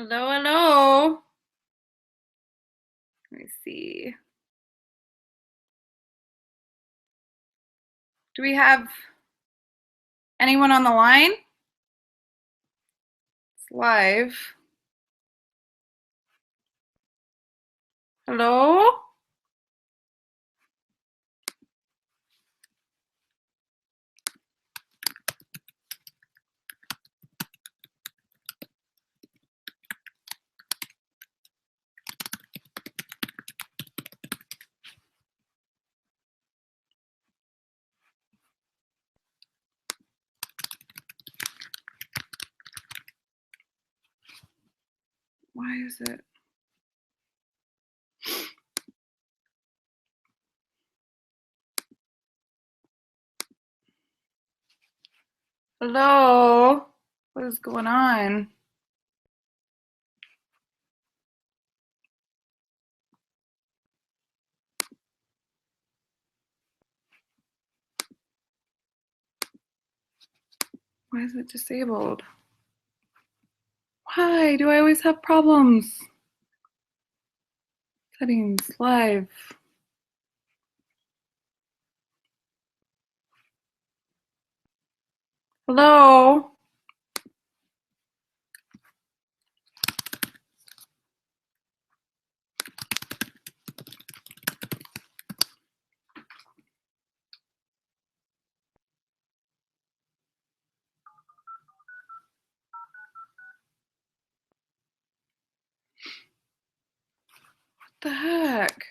Hello, hello. Let me see. Do we have anyone on the line? It's live. Hello? Why is it? Hello? What is going on? Why is it disabled? Why do I always have problems? Settings, live. Hello? What the heck?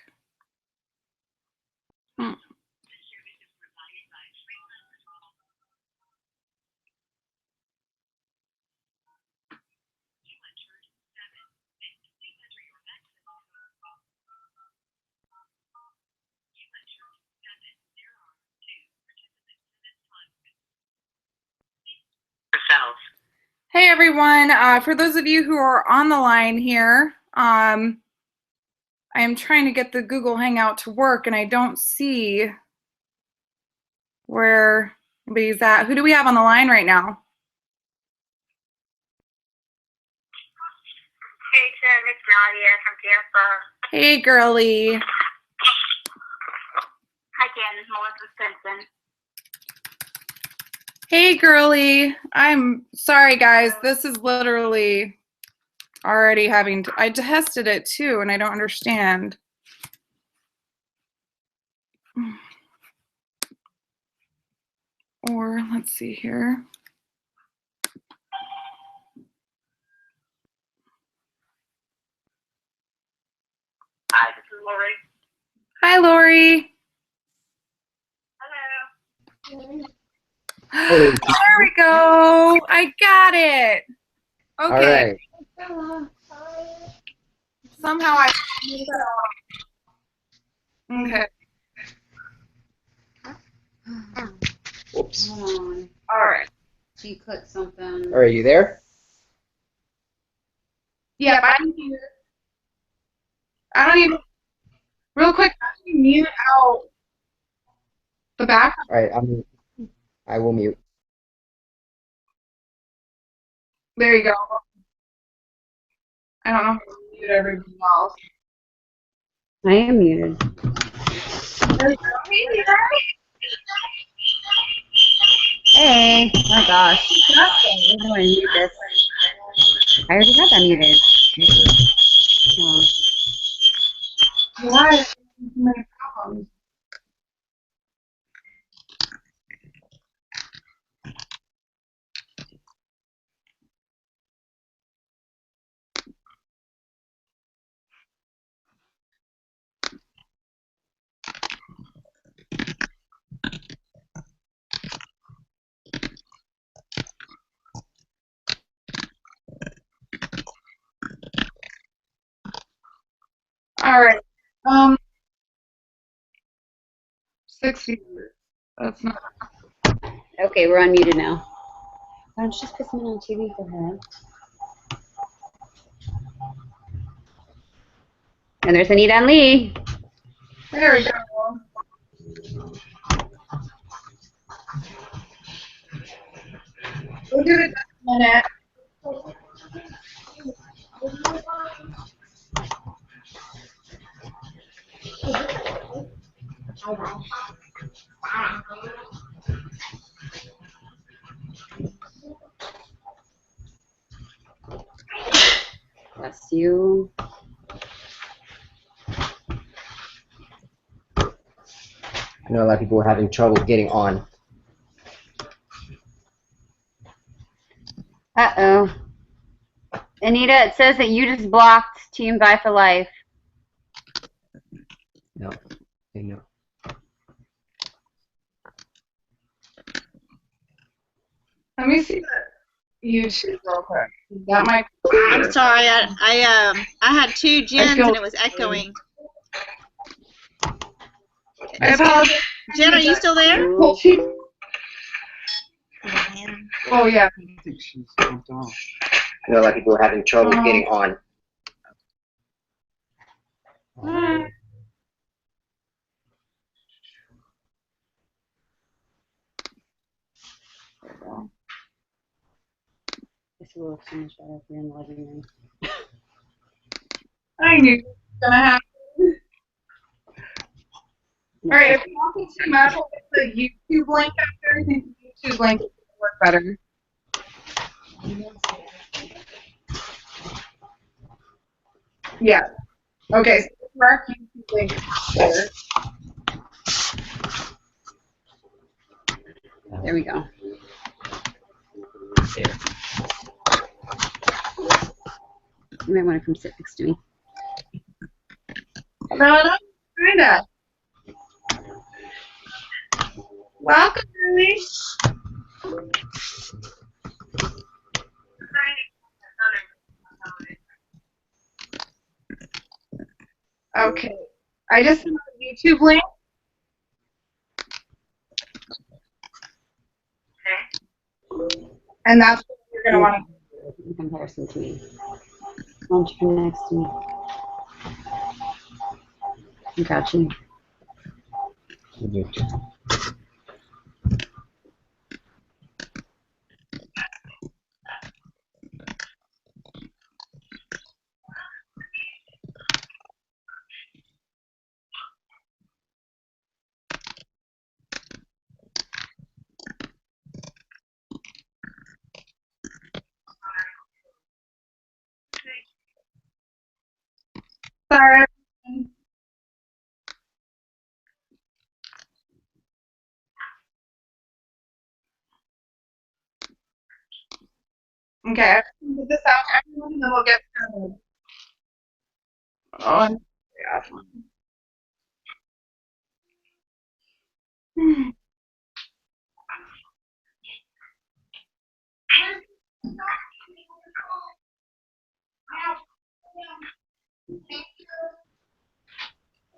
Hey everyone, for those of you who are on the line here, I am trying to get the Google Hangout to work and I don't see where anybody's at. Who do we have on the line right now? Hey Jenn, it's Nadia from Tampa. Hey girly. Hi Jen, it's Melissa Stinson. Hey girly. I'm sorry guys, this is literally already having I tested it too and I don't understand. Or let's see here. Hi, this is Lori. Hi Lori. Hello. There we go. I got it. Okay. All right. Somehow I. Okay. Whoops. Hold on. All right. She clicked something. Are you there? Yep, I'm here. I don't even. Real quick, how do you mute out the back? All right, I will mute. There you go. I don't know how to mute everybody else. I am muted. There you go. Hey. Oh gosh. How do I mute this? I already have that muted. Oh. Why? So many problems. All right. 60. That's not. Okay, we're unmuted now. Why don't you just put something on TV for her? And there's Anita and Lee. There we go. We'll give it a minute. Bless you. I know a lot of people were having trouble getting on. Uh-oh. Anita, it says that you just blocked Team Vi for Life. No, they know. Let me see the YouTube real quick. That might. I'm sorry, I had two Jenns and it was echoing. I apologize. Jen, are you still there? Well, oh yeah. I think she's jumped off. I know a lot of people were having trouble getting on. This will look so much better if you're in the living room. I knew it was gonna happen. All right, if you want to match with the YouTube link after, I think the YouTube link would work better. Yeah. Okay, so the correct YouTube link is better. There we go. There. You might want to come sit next to me. No, kinda. Welcome, Reyes. Okay, I just sent a YouTube link. And that's what you're going to want to In comparison to me. Why don't you come next to me? I got you. Sorry. Okay, I can get this out, everyone, and then we'll get started. Oh, yeah.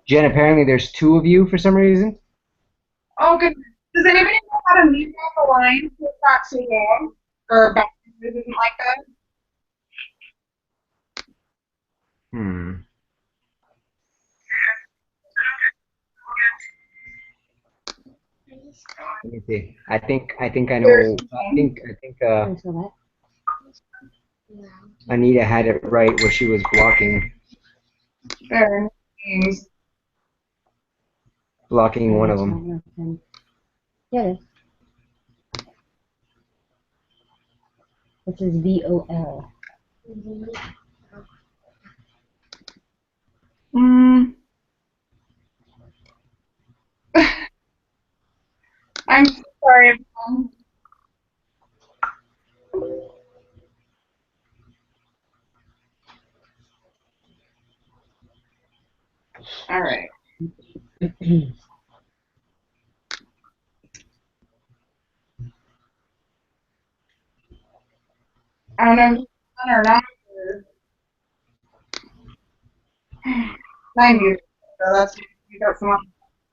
Jen, apparently there's two of you for some reason. Oh, goodness. Does anybody know how to mute on the line so it's not too loud? Or background noise isn't like that? Let me see. I think I know. Anita had it right where she was blocking one of them. Yes. This is VOL. I'm so sorry, everyone. All right. I don't know if it's on or not. I'm muted, so that's you got someone.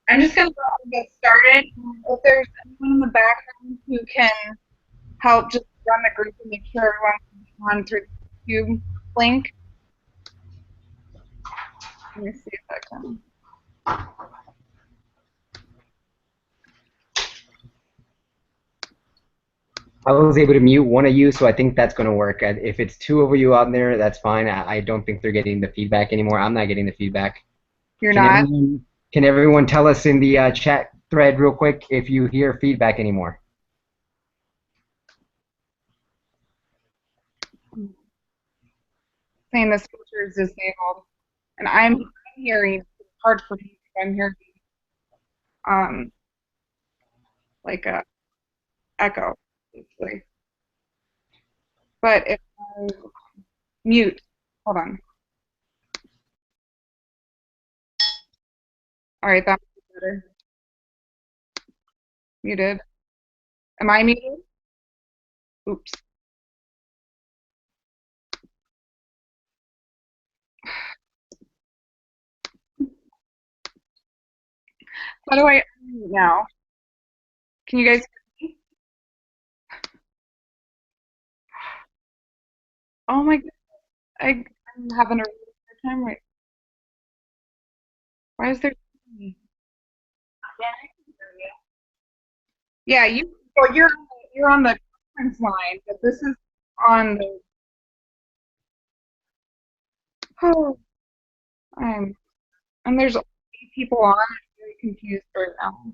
I'm just gonna go ahead and get started. If there's anyone in the background who can help just run the group and make sure everyone's on through the YouTube link. Let me see if I can. I was able to mute one of you, so I think that's going to work. If it's two of you out there, that's fine. I don't think they're getting the feedback anymore. I'm not getting the feedback. You're not? Can everyone tell us in the chat thread real quick if you hear feedback anymore. Saying this feature is disabled, and I'm hearing. It's hard for me because I'm hearing like a echo, basically. But if I mute, hold on. All right, that's better. Muted. Am I muted? Oops. How do I unmute now? Can you guys hear me? Oh my goodness, I'm having a really hard time right. Why is there? Yeah, well, you're on the conference line, but this is on the. Oh, I'm and there's 8 people on. I'm very confused right now.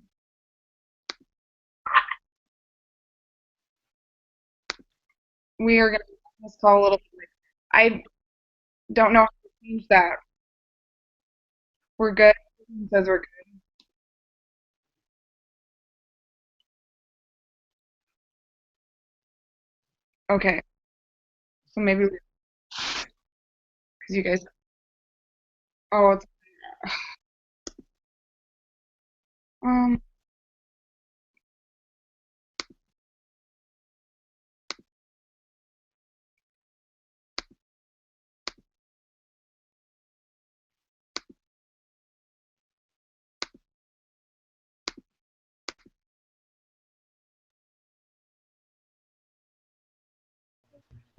We are gonna end this call a little bit. I don't know how to change that. We're good. It says we're good. Okay, so maybe because you guys. Oh, it's um.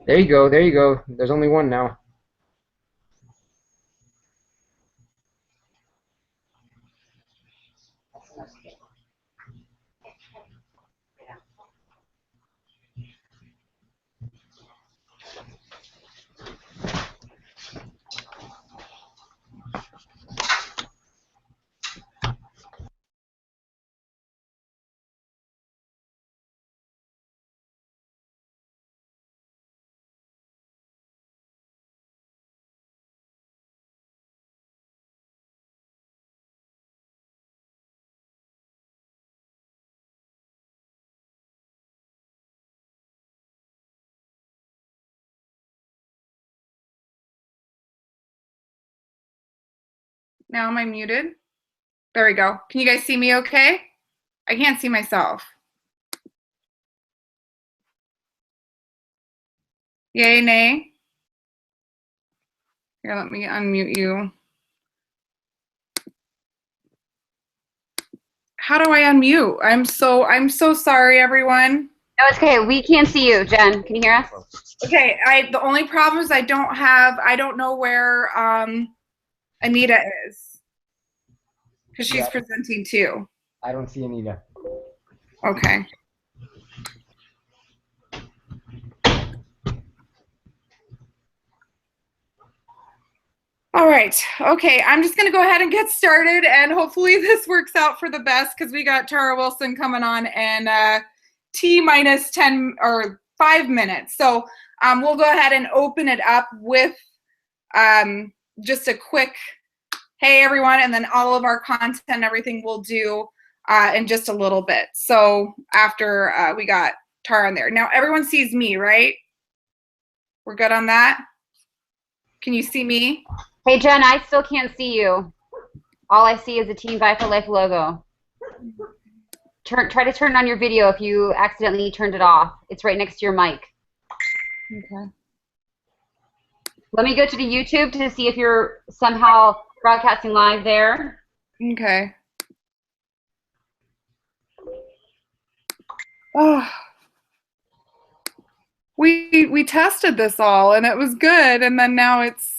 There you go. There you go. There's only one now. Now am I muted? There we go. Can you guys see me okay? I can't see myself. Yay, nay? Here, let me unmute you. How do I unmute? I'm so sorry, everyone. No, it's okay. We can't see you, Jen. Can you hear us? Okay, the only problem is I don't know where Anita is. Because she's presenting too. I don't see Anita. Okay. All right. Okay, I'm just gonna go ahead and get started, and hopefully this works out for the best because we got Tara Wilson coming on and T minus 10 or 5 minutes. So we'll go ahead and open it up with just a quick hey everyone, and then all of our content and everything we'll do in just a little bit. So after we got Tara on there. Now everyone sees me, right? We're good on that? Can you see me? Hey, Jen, I still can't see you. All I see is the Team Buy for Life logo. Try to turn on your video if you accidentally turned it off. It's right next to your mic. Okay. Let me go to the YouTube to see if you're somehow broadcasting live there. Okay. Oh. We tested this all and it was good, and then now it's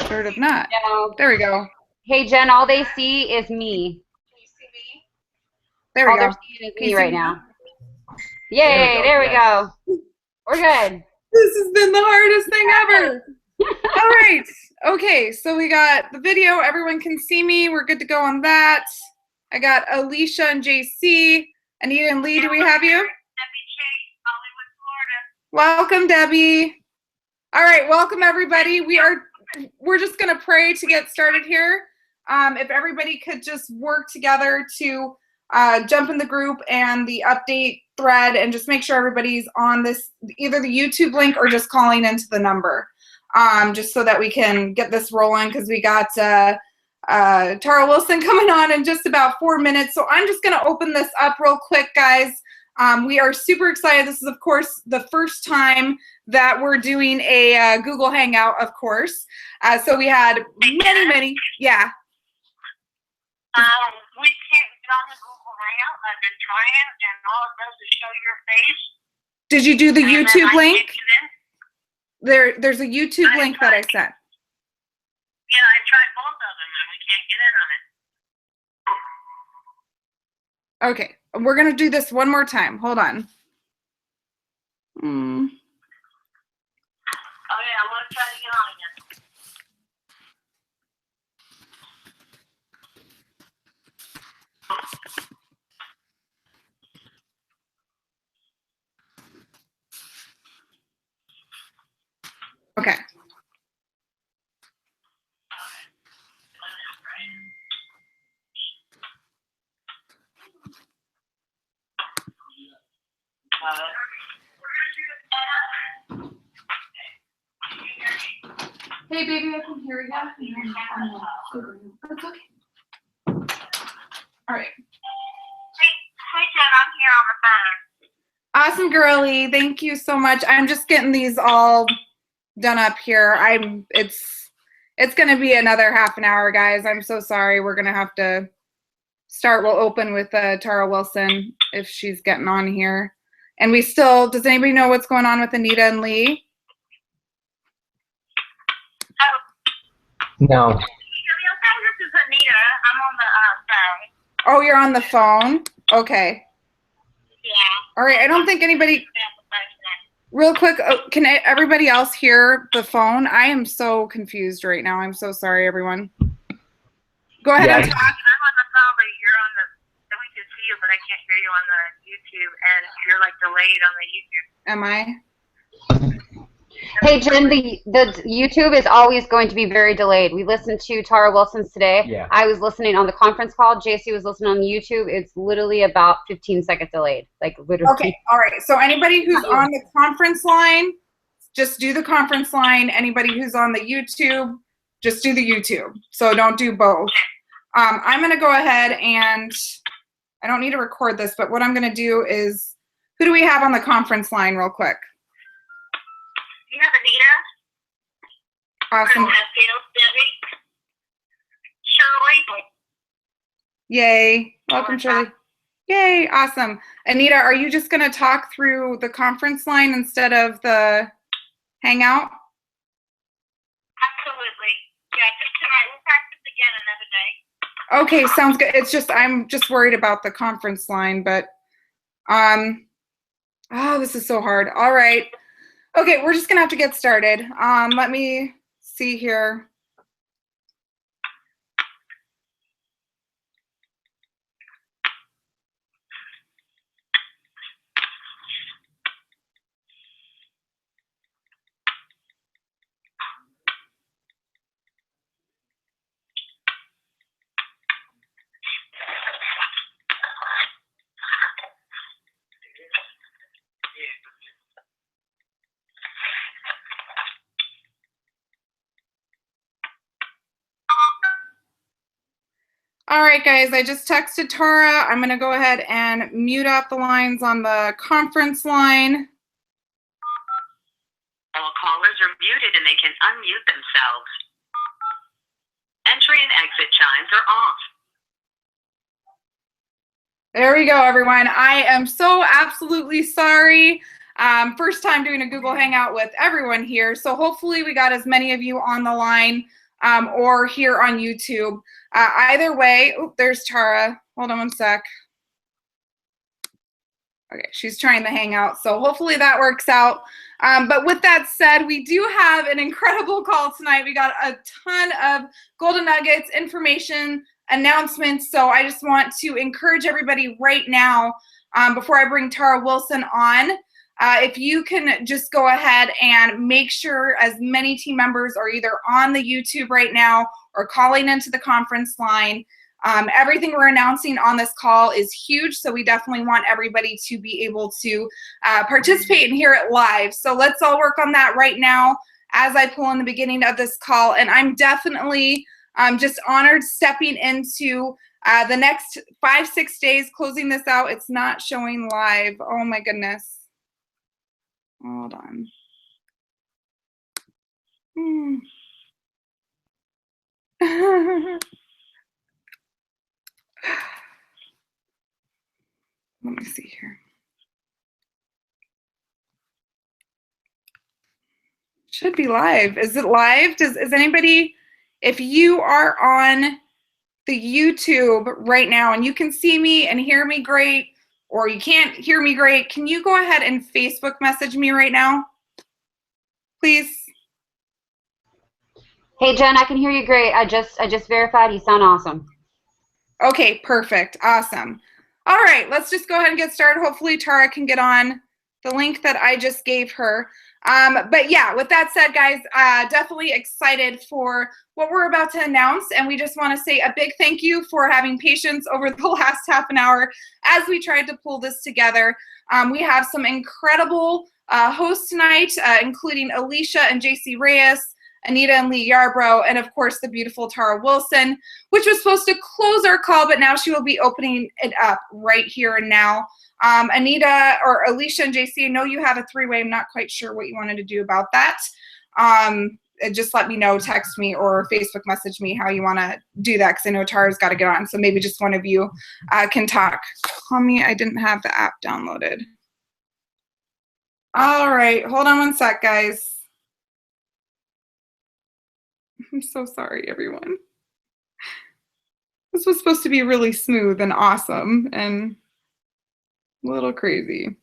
sort of not. No. There we go. Hey, Jen, all they see is me. Can you see me? There we All go. they're seeing is Can you me see right me now. Yay, there we go. We're good. This has been the hardest thing ever. All right. Okay, so we got the video. Everyone can see me. We're good to go on that. I got Alisha and JC. Anita and Lee, do we have you? Debbie Chase, Hollywood, Florida. Welcome, Debbie. All right, welcome everybody. We're just gonna pray to get started here. If everybody could just work together to jump in the group and the update thread and just make sure everybody's on this, either the YouTube link or just calling into the number, just so that we can get this rolling, because we got Tara Wilson coming on in just about 4 minutes. So I'm just gonna open this up real quick, guys. We are super excited. This is, of course, the first time that we're doing a Google Hangout, of course. So we had many, yeah. We can't get on the Google Hangout. I've been trying, and all it does is show your face. Did you do the and YouTube then I link? can't get in. There's a YouTube link that I sent. Yeah, I tried both of them, and we can't get in on it. Okay, we're gonna do this one more time. Hold on. Oh, yeah, I'm going to try to get on again. Okay. Hey, baby, I can hear you. That's okay. All right. Hey, Jen, I'm here on the phone. Awesome, girly. Thank you so much. I'm just getting these all done up here. It's gonna be another half an hour, guys. I'm so sorry. We're gonna have to start. We'll open with Tara Wilson if she's getting on here. And does anybody know what's going on with Anita and Lee? No. This is Anita. I'm on the phone. Oh, you're on the phone? Okay. Yeah. All right. I don't think anybody, real quick, can everybody else hear the phone? I am so confused right now. I'm so sorry, everyone. Go ahead and talk. I'm on the phone, but you're on the, we can see you, but I can't hear you on the YouTube, and you're like delayed on the YouTube. Am I? Hey, Jen, the YouTube is always going to be very delayed. We listened to Tara Wilson's today. Yeah. I was listening on the conference call. JC was listening on the YouTube. It's literally about 15 seconds delayed. Like, literally. Okay. All right. So anybody who's on the conference line, just do the conference line. Anybody who's on the YouTube, just do the YouTube. So don't do both. I'm going to go ahead and I don't need to record this, but what I'm going to do is, who do we have on the conference line real quick? You have Anita. Awesome. Debbie. Shirley. Yay. Welcome, Shirley. Yay. Awesome. Anita, are you just going to talk through the conference line instead of the Hangout? Absolutely. Yeah, just tonight. We'll practice again another day. Okay, sounds good. It's just, I'm just worried about the conference line, but, oh, this is so hard. All right. Okay, we're just gonna have to get started. Let me see here. All right, guys, I just texted Tara. I'm gonna go ahead and mute out the lines on the conference line. All callers are muted and they can unmute themselves. Entry and exit chimes are off. There we go, everyone. I am so absolutely sorry. First time doing a Google Hangout with everyone here, so hopefully we got as many of you on the line or here on YouTube. Either way, there's Tara. Hold on one sec. Okay, she's trying the Hangout, so hopefully that works out. But with that said, we do have an incredible call tonight. We got a ton of golden nuggets, information, announcements. So I just want to encourage everybody right now, before I bring Tara Wilson on, if you can just go ahead and make sure as many team members are either on the YouTube right now or calling into the conference line. Everything we're announcing on this call is huge, so we definitely want everybody to be able to participate and hear it live. So let's all work on that right now as I pull in the beginning of this call. And I'm definitely just honored stepping into the next 5-6 days, closing this out. It's not showing live. Oh my goodness. Hold on. Let me see here. Should be live. Is it live? Is anybody, if you are on the YouTube right now and you can see me and hear me great, or you can't hear me great, can you go ahead and Facebook message me right now, please? Hey, Jen, I can hear you great. I just verified. You sound awesome. Okay, perfect. Awesome. All right, let's just go ahead and get started. Hopefully Tara can get on the link that I just gave her. But yeah, with that said, guys, definitely excited for what we're about to announce. And we just want to say a big thank you for having patience over the last half an hour as we tried to pull this together. We have some incredible hosts tonight, including Alisha and JC Reyes, Anita and Yarbrough, and of course the beautiful Tara Wilson, which was supposed to close our call, but now she will be opening it up right here and now. Anita or Alisha and JC, I know you have a three-way. I'm not quite sure what you wanted to do about that. Just let me know, text me or Facebook message me how you want to do that, because I know Tara's got to get on. So maybe just one of you can talk. Call me. I didn't have the app downloaded. All right. Hold on one sec, guys. I'm so sorry, everyone. This was supposed to be really smooth and awesome and a little crazy.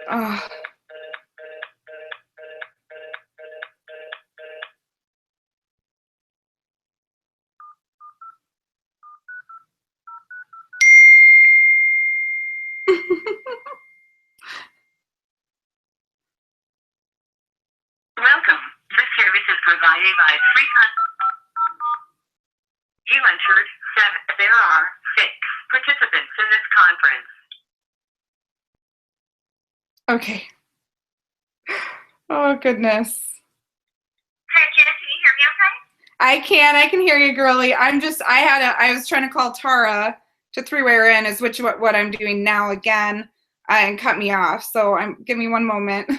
Oh. Welcome. This service is provided by free You entered 7. There are 6 participants in this conference. Okay. Oh, goodness. Hey, Jen, can you hear me okay? I can hear you, girly. I was trying to call Tara to three-way her in, is what I'm doing now again, and cut me off. So give me one moment.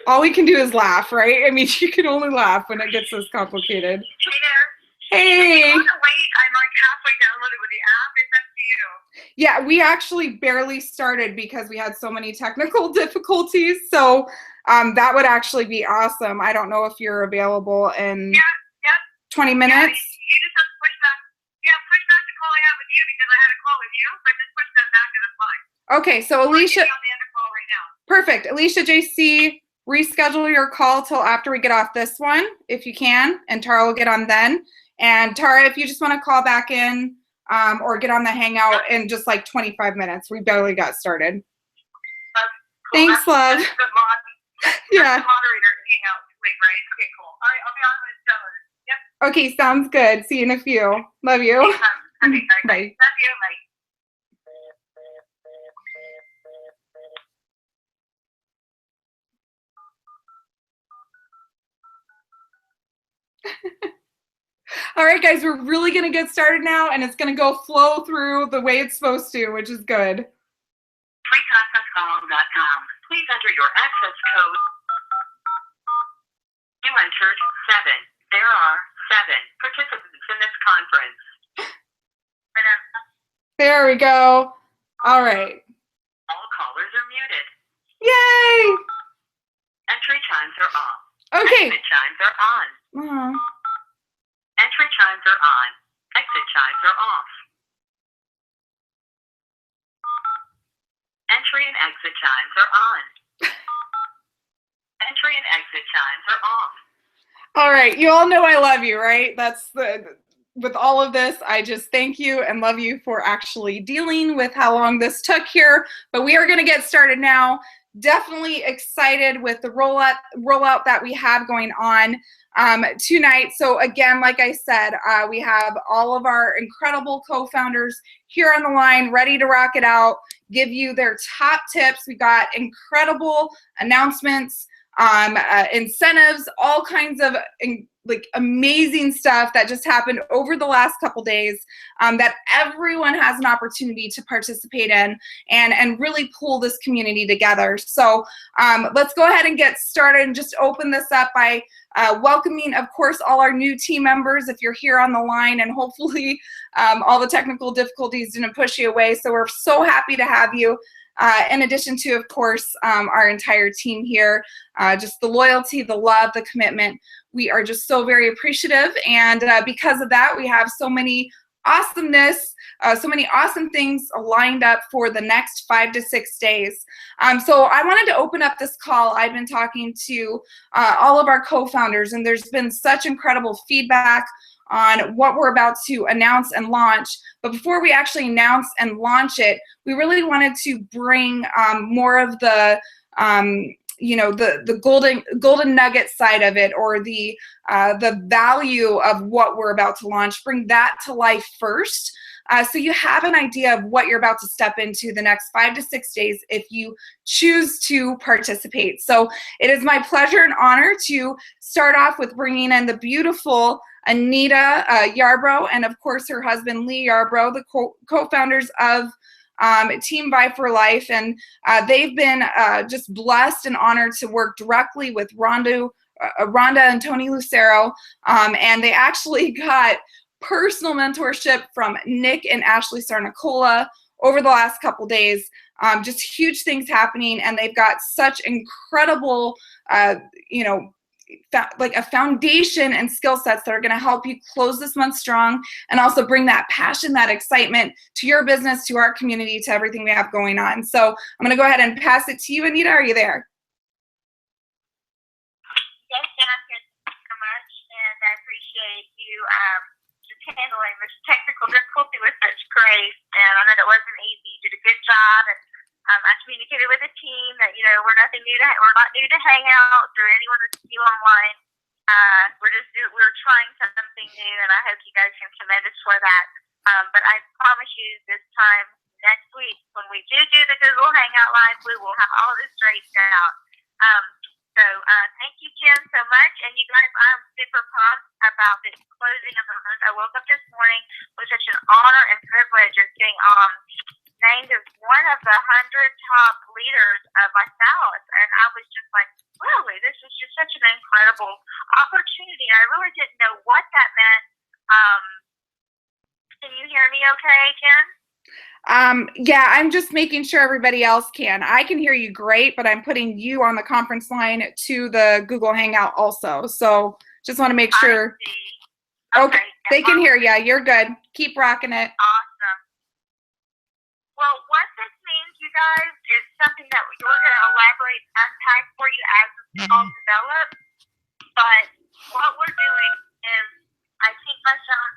All we can do is laugh, right? I mean, you can only laugh when it gets this complicated. Hey there. Hey. If you want to wait, I'm like halfway downloaded with the app. It's up to you. Yeah, we actually barely started because we had so many technical difficulties. So that would actually be awesome. I don't know if you're available in 20 minutes. Yeah, you just have to push that. Yeah, push back the call I have with you because I had a call with you, but just push that back and it's fine. Okay, so Alisha. I'm on the other call right now. Perfect. Alisha, JC, reschedule your call till after we get off this one, if you can, and Tara will get on then. And Tara, if you just want to call back in or get on the Hangout in just like 25 minutes. We barely got started. Cool. Thanks, love. That's the mod. Yeah. The moderator Hangout link, right? Okay, cool. All right, I'll be on when it's done. Yep. Okay, sounds good. See you in a few. Love you. Okay, all right. Bye. Love you. Bye. All right, guys, we're really going to get started now, and it's going to go flow through the way it's supposed to, which is good. freeconferencecall.com. Please enter your access code. You entered 7. There are 7 participants in this conference. There we go. All right. All callers are muted. Yay! Entry chimes are off. Okay. Exit chimes are on. Uh-huh. Entry chimes are on. Exit exit chimes are off. Entry and exit chimes are on. Entry and exit chimes are off. All right, you all know I love you, right? With all of this, I just thank you and love you for actually dealing with how long this took here. But we are going to get started now. Definitely excited with the rollout that we have going on tonight. So again, like I said, we have all of our incredible co-founders here on the line, ready to rock it out, give you their top tips. We got incredible announcements, incentives, all kinds of like amazing stuff that just happened over the last couple days that everyone has an opportunity to participate in and really pull this community together. So let's go ahead and get started and just open this up by welcoming, of course, all our new team members if you're here on the line, and hopefully all the technical difficulties didn't push you away. So we're so happy to have you. In addition to, of course, our entire team here, just the loyalty, the love, the commitment. We are just so very appreciative. And because of that, we have so many awesomeness, so many awesome things lined up for the next 5 to 6 days. So I wanted to open up this call. I've been talking to all of our co-founders, and there's been such incredible feedback on what we're about to announce and launch. But before we actually announce and launch it, we really wanted to bring more of the the golden nugget side of it, or the value of what we're about to launch, bring that to life first. So you have an idea of what you're about to step into the next 5 to 6 days if you choose to participate. So it is my pleasure and honor to start off with bringing in the beautiful Anita Yarbrough, and of course her husband Lee Yarbrough, the co-founders of Team Buy for Life, and they've been just blessed and honored to work directly with Rhonda and Tony Lucero, and they actually got personal mentorship from Nick and Ashley Sarnicola over the last couple days. Just huge things happening, and they've got such incredible, like a foundation and skill sets that are going to help you close this month strong, and also bring that passion, that excitement to your business, to our community, to everything we have going on. So I'm going to go ahead and pass it to you, Anita. Are you there? Yes, Jen, I'm here. Thank you so much, and I appreciate you just handling this technical difficulty with such grace. And I know that wasn't easy. You did a good job, and I communicated with the team that we're not new to Hangouts or anyone that's new online. We're trying something new, and I hope you guys can commend us for that. But I promise you, this time next week, when we do the Google Hangout Live, we will have all this straightened out. So thank you, Jen, so much. And you guys, I'm super pumped about this closing of the month. I woke up this morning with such an honor and privilege of getting named as one of the 100 top leaders of my South. And I was just like, really, this is just such an incredible opportunity. I really didn't know what that meant. Can you hear me okay, Jen? Yeah, I'm just making sure everybody else can. I can hear you great, but I'm putting you on the conference line to the Google Hangout also. So just want to make sure. Okay, they can hear you. You're good. Keep rocking it. Awesome. Well, what this means, you guys, is something that we're going to elaborate, unpack for you as this all develops. But what we're doing is, I think myself,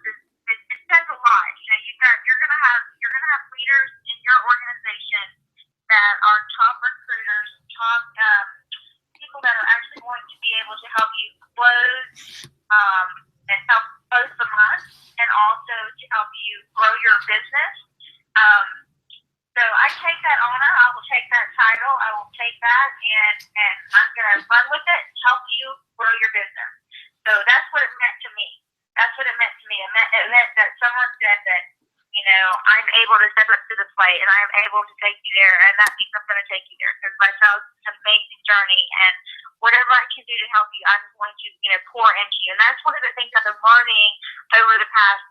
it says a lot. You're gonna have leaders in your organization that are top recruiters, top people that are actually going to be able to help you close and help close the month, and also to help you grow your business. So I take that honor. I will take that title. I will take that, and I'm gonna run with it, help you grow your business. So that's what it meant to me. That's what it meant to me. It meant that someone said that, I'm able to step up to the plate, and I'm able to take you there, and that means I'm going to take you there, because my child's an amazing journey, and whatever I can do to help you, I'm going to, pour into you. And that's one of the things I've been learning over the past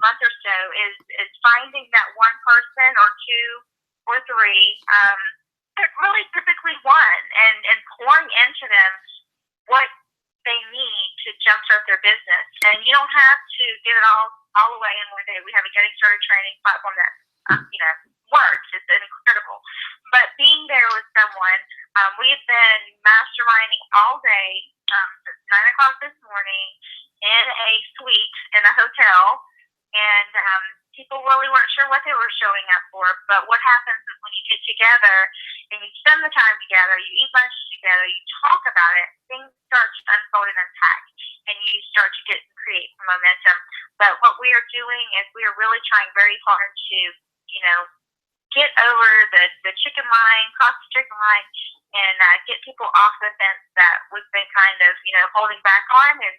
month or so is finding that one person or two or three, but really typically one, and pouring into them what they need to jumpstart their business. And you don't have to give it all all the way in one day. We have a getting started training platform that, works. It's incredible. But being there with someone, we've been masterminding all day since 9 o'clock this morning in a suite in a hotel, and people really weren't sure what they were showing up for. But what happens is when you get together and you spend the time together, you eat lunch together, you talk about it, things start to unfold and unpack, and you start to create some momentum. But what we are doing is we are really trying very hard to, get over the chicken line, cross the chicken line, and get people off the fence that we've been kind of, holding back on. And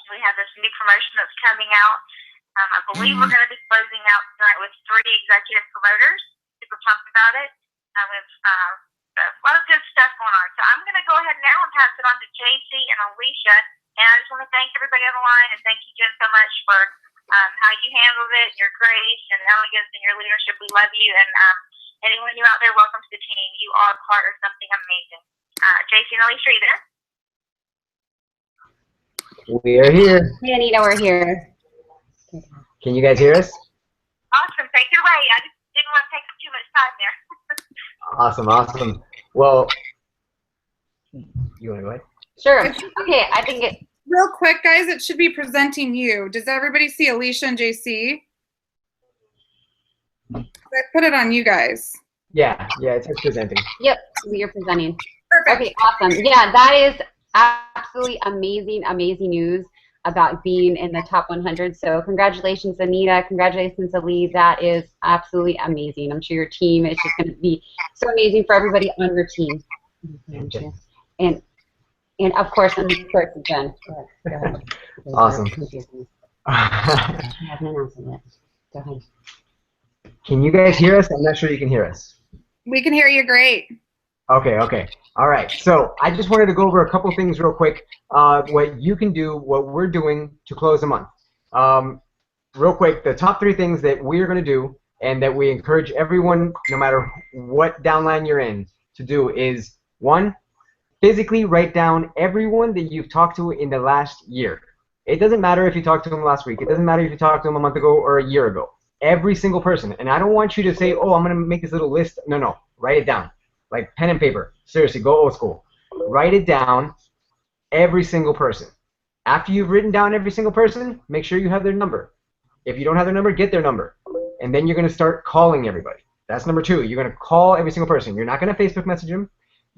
we have this new promotion that's coming out. I believe we're going to be closing out tonight with 3 executive promoters. Super pumped about it. With a lot of good stuff going on. So I'm going to go ahead now and pass it on to JC and Alisha. And I just want to thank everybody on the line, and thank you, Jenn, so much for how you handled it, your grace and elegance and your leadership. We love you. And anyone new out there, welcome to the team. You are part of something amazing. JC and Alisha, are you there? We are here. Hey, Anita, we're here. Can you guys hear us? Awesome. Take it away. I just didn't want to take up too much time there. Awesome. Well, you want to go ahead? Sure. Okay, I think it. Real quick, guys, it should be presenting you. Does everybody see Alisha and JC? I put it on you guys. Yeah, it's presenting. Yep, we are presenting. Perfect. Okay, awesome. Yeah, that is absolutely amazing news about being in the top 100. So congratulations, Anita. Congratulations, Ali. That is absolutely amazing. I'm sure your team is just going to be so amazing for everybody on your team. And of course, I'm of course, Jenn. Go ahead. Awesome. Go ahead. Can you guys hear us? I'm not sure you can hear us. We can hear you great. Okay. All right. So I just wanted to go over a couple things real quick. What you can do, what we're doing to close the month. Real quick, the top 3 things that we are going to do and that we encourage everyone, no matter what downline you're in, to do is 1, physically write down everyone that you've talked to in the last year. It doesn't matter if you talked to them last week. It doesn't matter if you talked to them a month ago or a year ago. Every single person. And I don't want you to say, oh, I'm going to make this little list. No. Write it down. Like pen and paper. Seriously, go old school. Write it down, every single person. After you've written down every single person, make sure you have their number. If you don't have their number, get their number. And then you're going to start calling everybody. That's number 2. You're going to call every single person. You're not going to Facebook message them.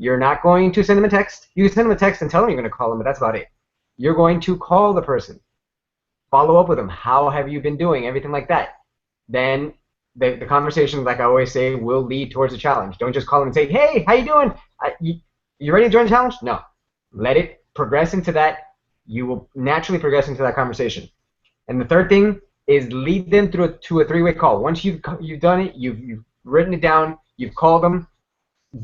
You're not going to send them a text. You can send them a text and tell them you're going to call them, but that's about it. You're going to call the person. Follow up with them. How have you been doing? Everything like that. Then the conversation, like I always say, will lead towards a challenge. Don't just call them and say, hey, how you doing? You ready to join the challenge? No. Let it progress into that. You will naturally progress into that conversation. And the third thing is lead them to a 3-way call. Once you've done it, you've written it down, you've called them,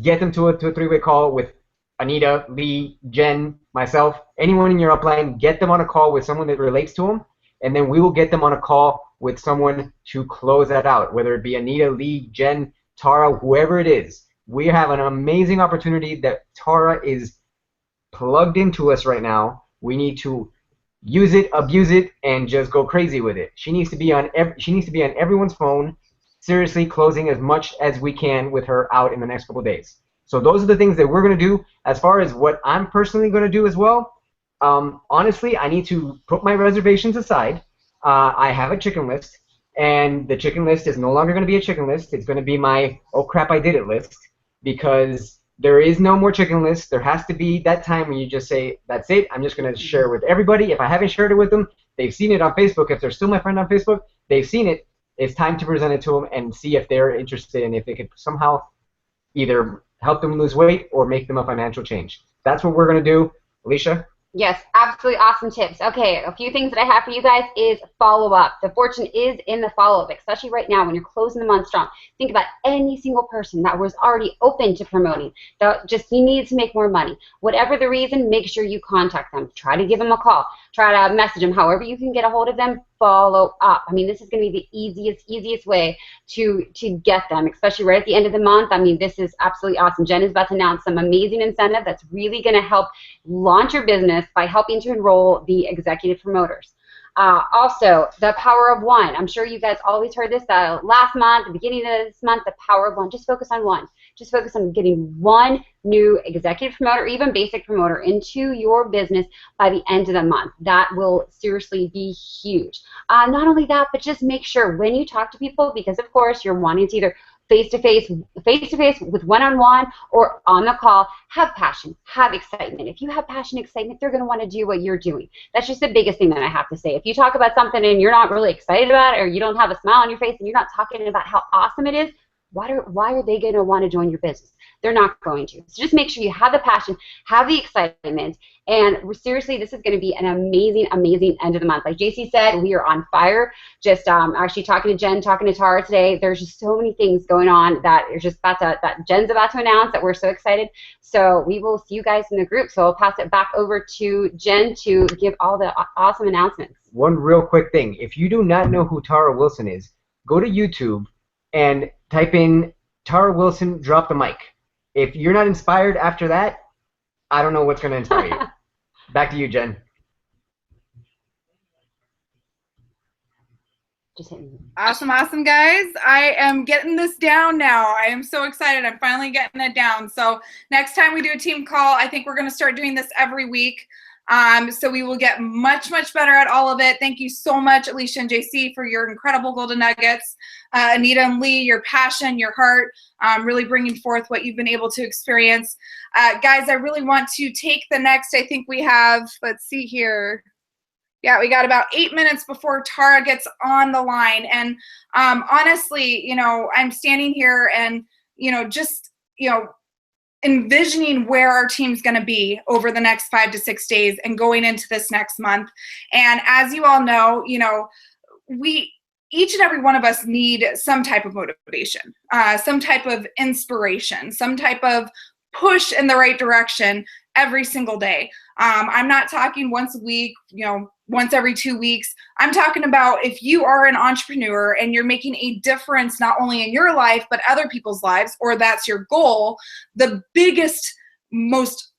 get them to a 3-way call with Anita, Lee, Jenn, myself, anyone in your upline. Get them on a call with someone that relates to them, and then we will get them on a call with someone to close that out, whether it be Anita, Lee, Jenn, Tara, whoever it is. We have an amazing opportunity that Tara is plugged into us right now. We need to use it, abuse it, and just go crazy with it. She needs to be on everyone's phone, seriously closing as much as we can with her out in the next couple of days. So those are the things that we're going to do. As far as what I'm personally going to do as well, honestly, I need to put my reservations aside. I have a chicken list, and the chicken list is no longer going to be a chicken list. It's going to be my, oh crap, I did it list, because there is no more chicken list. There has to be that time when you just say, that's it. I'm just going to share it with everybody. If I haven't shared it with them, they've seen it on Facebook. If they're still my friend on Facebook, they've seen it. It's time to present it to them and see if they're interested and if it could somehow either help them lose weight or make them a financial change. That's what we're going to do. Alisha? Yes, absolutely awesome tips. Okay, a few things that I have for you guys is follow-up. The fortune is in the follow-up, especially right now when you're closing the month strong. Think about any single person that was already open to promoting, that just you need to make more money. Whatever the reason, make sure you contact them. Try to give them a call. Try to message them. However you can get a hold of them, follow up. I mean, this is going to be the easiest way to get them, especially right at the end of the month. I mean, this is absolutely awesome. Jenn is about to announce some amazing incentive that's really going to help launch your business by helping to enroll the executive promoters. Also, the power of one. I'm sure you guys always heard this last month, the beginning of this month, the power of one. Just focus on one. Just focus on getting one new executive promoter, or even basic promoter, into your business by the end of the month. That will seriously be huge. Not only that, but just make sure when you talk to people, because of course you're wanting to either face-to-face with one-on-one or on the call, have passion, have excitement. If you have passion, excitement, they're going to want to do what you're doing. That's just the biggest thing that I have to say. If you talk about something and you're not really excited about it, or you don't have a smile on your face and you're not talking about how awesome it is, why are they going to want to join your business? They're not going to. So just make sure you have the passion, have the excitement, and seriously, this is going to be an amazing, amazing end of the month. Like JC said, we are on fire. Just actually talking to Jen, talking to Tara today, there's just so many things going on that are just that Jen's about to announce, that we're so excited. So we will see you guys in the group. So I'll pass it back over to Jen to give all the awesome announcements. One real quick thing. If you do not know who Tara Wilson is, go to YouTube and type in Tara Wilson, drop the mic. If you're not inspired after that, I don't know what's going to inspire you. Back to you, Jen. Awesome, awesome, guys. I am getting this down now. I am so excited. I'm finally getting it down. So next time we do a team call, I think we're going to start doing this every week. So we will get much, much better at all of it. Thank you so much, Alisha and JC, for your incredible golden nuggets. Anita and Lee, your passion, your heart, really bringing forth what you've been able to experience. Guys, I really want to take the next, I think we have, let's see here. Yeah, we got about 8 minutes before Tara gets on the line. And honestly, you know, I'm standing here and, you know, just, you know, envisioning where our team's going to be over the next 5 to 6 days and going into this next month. And as you all know, you know, each and every one of us need some type of motivation, some type of inspiration, some type of push in the right direction every single day. I'm not talking once a week, you know, once every 2 weeks. I'm talking about if you are an entrepreneur and you're making a difference not only in your life, but other people's lives, or that's your goal, the biggest, most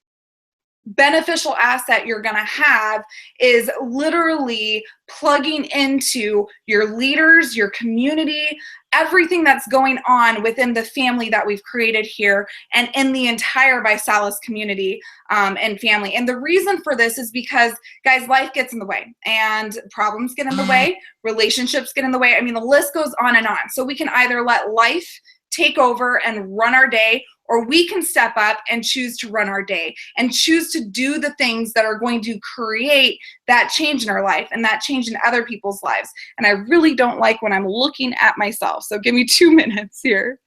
beneficial asset you're going to have is literally plugging into your leaders, your community, everything that's going on within the family that we've created here and in the entire ViSalus community and family. And the reason for this is because, guys, life gets in the way and problems get in the way, relationships get in the way. I mean, the list goes on and on. So we can either let life take over and run our day, or we can step up and choose to run our day and choose to do the things that are going to create that change in our life and that change in other people's lives. And I really don't like when I'm looking at myself. So give me 2 minutes here.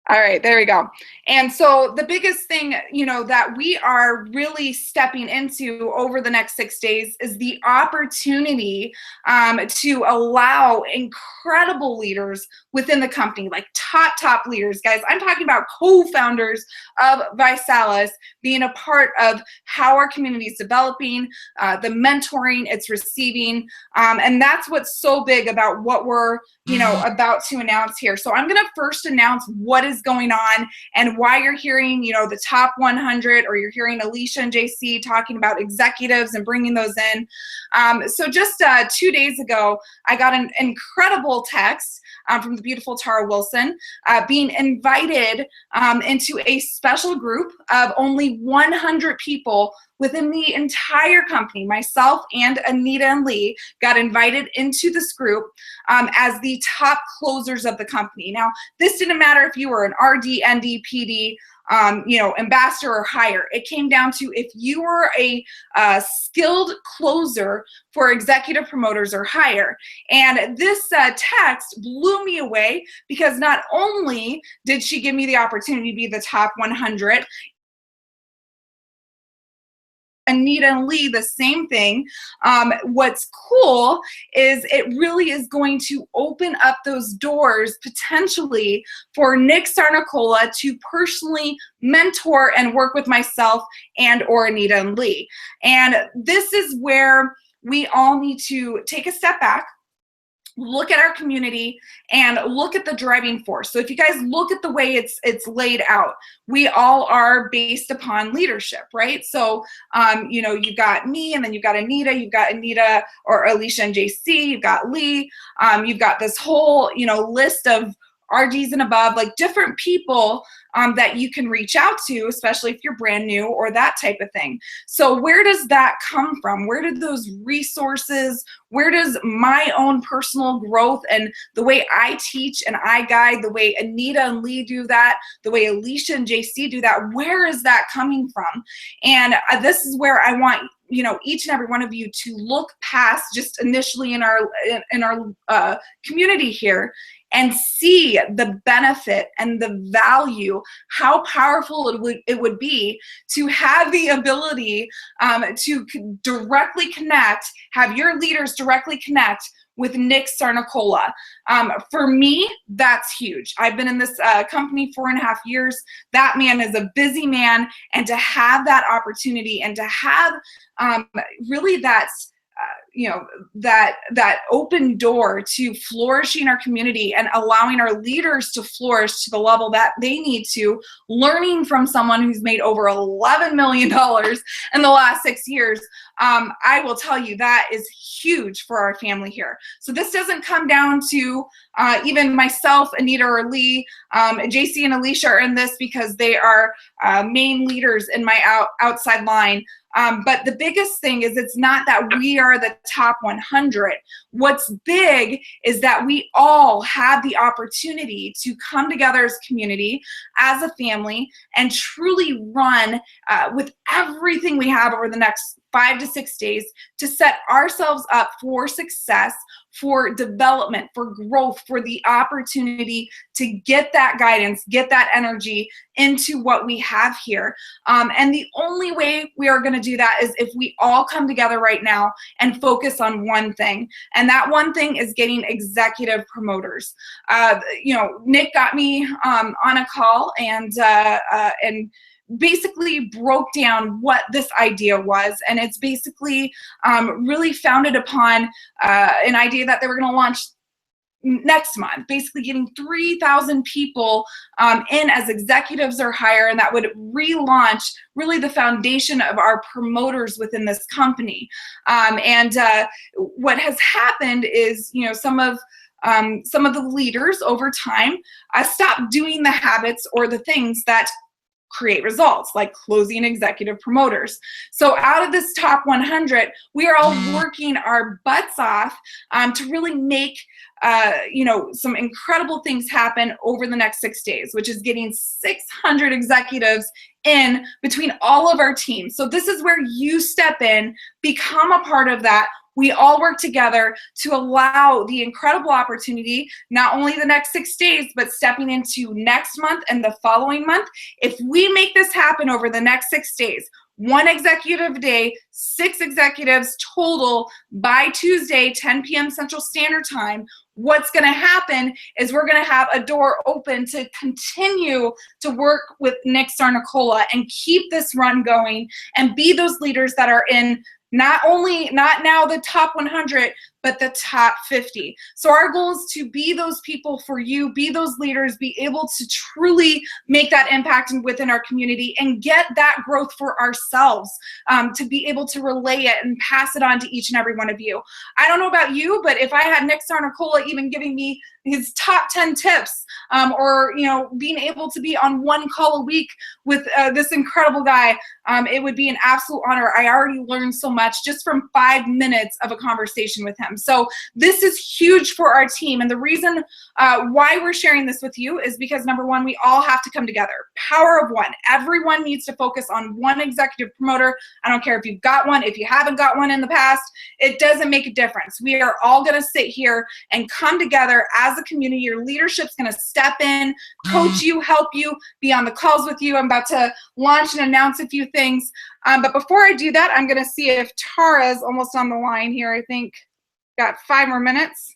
All right, there we go. And so the biggest thing, you know, that we are really stepping into over the next 6 days is the opportunity to allow incredible leaders within the company, like top leaders. Guys, I'm talking about co-founders of ViSalus being a part of how our community is developing, the mentoring it's receiving. And that's what's so big about what we're, you know, about to announce here. So I'm going to first announce what is going on and why you're hearing, you know, the top 100, or you're hearing Alisha and JC talking about executives and bringing those in. So just 2 days ago, I got an incredible text from the beautiful Tara Wilson being invited into a special group of only 100 people within the entire company. Myself and Anita and Lee got invited into this group as the top closers of the company. Now, this didn't matter if you were an RD, ND, PD, you know, ambassador or higher. It came down to if you were a skilled closer for executive promoters or higher. And this text blew me away, because not only did she give me the opportunity to be the top 100, Anita and Lee, the same thing. What's cool is it really is going to open up those doors potentially for Nick Sarnicola to personally mentor and work with myself and or Anita and Lee. And this is where we all need to take a step back, look at our community and look at the driving force. So if you guys look at the way it's laid out, we all are based upon leadership, right? So, you know, you've got me, and then you've got Anita or Alisha and JC, you've got Lee, you've got this whole, you know, list of RDs and above, like different people that you can reach out to, especially if you're brand new or that type of thing. So where does that come from? Where did those resources, where does my own personal growth and the way I teach and I guide, the way Anita and Lee do that, the way Alisha and JC do that, where is that coming from? And this is where I want, you know, each and every one of you to look past just initially in our community here and see the benefit and the value, how powerful it would be to have the ability to directly connect, have your leaders directly connect with Nick Sarnicola. For me, that's huge. I've been in this company 4.5 years. That man is a busy man, and to have that opportunity and to have really that's you know, that open door to flourishing our community and allowing our leaders to flourish to the level that they need to, learning from someone who's made over $11 million in the last 6 years, I will tell you that is huge for our family here. So this doesn't come down to even myself, Anita or Lee, JC and Alisha are in this because they are main leaders in my outside line. But the biggest thing is it's not that we are the top 100. What's big is that we all have the opportunity to come together as a community, as a family, and truly run with everything we have over the next 5 to 6 days to set ourselves up for success, for development, for growth, for the opportunity to get that guidance, get that energy into what we have here. And the only way we are going to do that is if we all come together right now and focus on one thing. And that one thing is getting executive promoters. You know, Nick got me on a call and basically broke down what this idea was, and it's basically really founded upon an idea that they were going to launch next month, basically getting 3,000 people in as executives or higher, and that would relaunch really the foundation of our promoters within this company. And what has happened is, you know, some of the leaders over time stopped doing the habits or the things that create results, like closing executive promoters. So out of this top 100, we are all working our butts off to really make you know, some incredible things happen over the next 6 days, which is getting 600 executives in between all of our teams. So this is where you step in, become a part of that. We all work together to allow the incredible opportunity, not only the next 6 days, but stepping into next month and the following month. If we make this happen over the next 6 days, 1 executive a day, 6 executives total by Tuesday, 10 p.m. Central Standard Time, what's going to happen is we're going to have a door open to continue to work with Nick Sarnicola and keep this run going and be those leaders that are in not now the top 100, but the top 50. So our goal is to be those people for you, be those leaders, be able to truly make that impact within our community and get that growth for ourselves, to be able to relay it and pass it on to each and every one of you. I don't know about you, but if I had Nick Sarnicola even giving me his top 10 tips, or, you know, being able to be on 1 call a week with this incredible guy, it would be an absolute honor. I already learned so much just from 5 minutes of a conversation with him. So this is huge for our team. And the reason why we're sharing this with you is because, number one, we all have to come together. Power of one. Everyone needs to focus on 1 executive promoter. I don't care if you've got one, if you haven't got one in the past, it doesn't make a difference. We are all going to sit here and come together as a community. Your leadership's going to step in, coach you, help you, be on the calls with you. I'm about to launch and announce a few things. But before I do that, I'm going to see if Tara's almost on the line here. I think got 5 more minutes.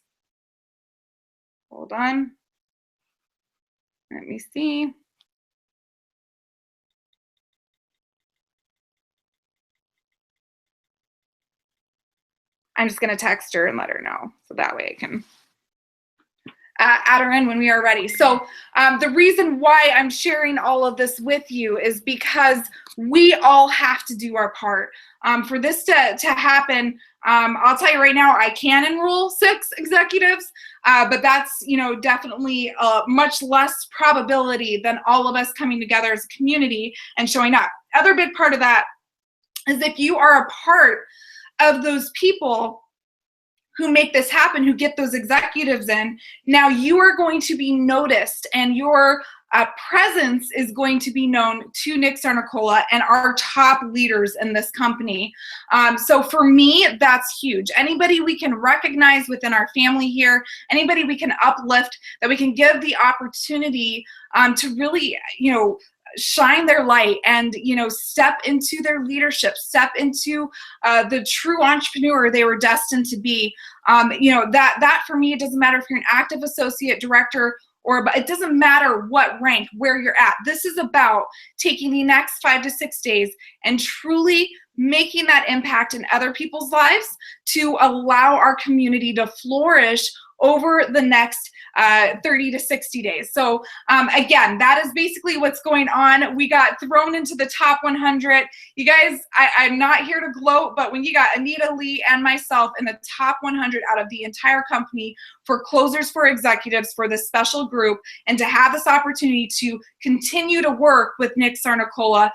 Hold on. Let me see. I'm just going to text her and let her know, so that way I can add her in when we are ready. So the reason why I'm sharing all of this with you is because we all have to do our part. For this to happen, I'll tell you right now, I can enroll 6 executives, but that's, you know, definitely a much less probability than all of us coming together as a community and showing up. Other big part of that is if you are a part of those people who make this happen, who get those executives in, now you are going to be noticed, and your presence is going to be known to Nick Sarnicola and our top leaders in this company. So for me, that's huge. Anybody we can recognize within our family here, anybody we can uplift, that we can give the opportunity to really, you know, shine their light and, you know, step into their leadership, step into the true entrepreneur they were destined to be. You know, that for me, it doesn't matter if you're an active associate director, or it doesn't matter what rank, where you're at. This is about taking the next 5 to 6 days and truly making that impact in other people's lives to allow our community to flourish over the next 30 to 60 days. So again, that is basically what's going on. We got thrown into the top 100. You guys, I'm not here to gloat, but when you got Anita, Lee, and myself in the top 100 out of the entire company for closers for executives for this special group, and to have this opportunity to continue to work with Nick Sarnicola,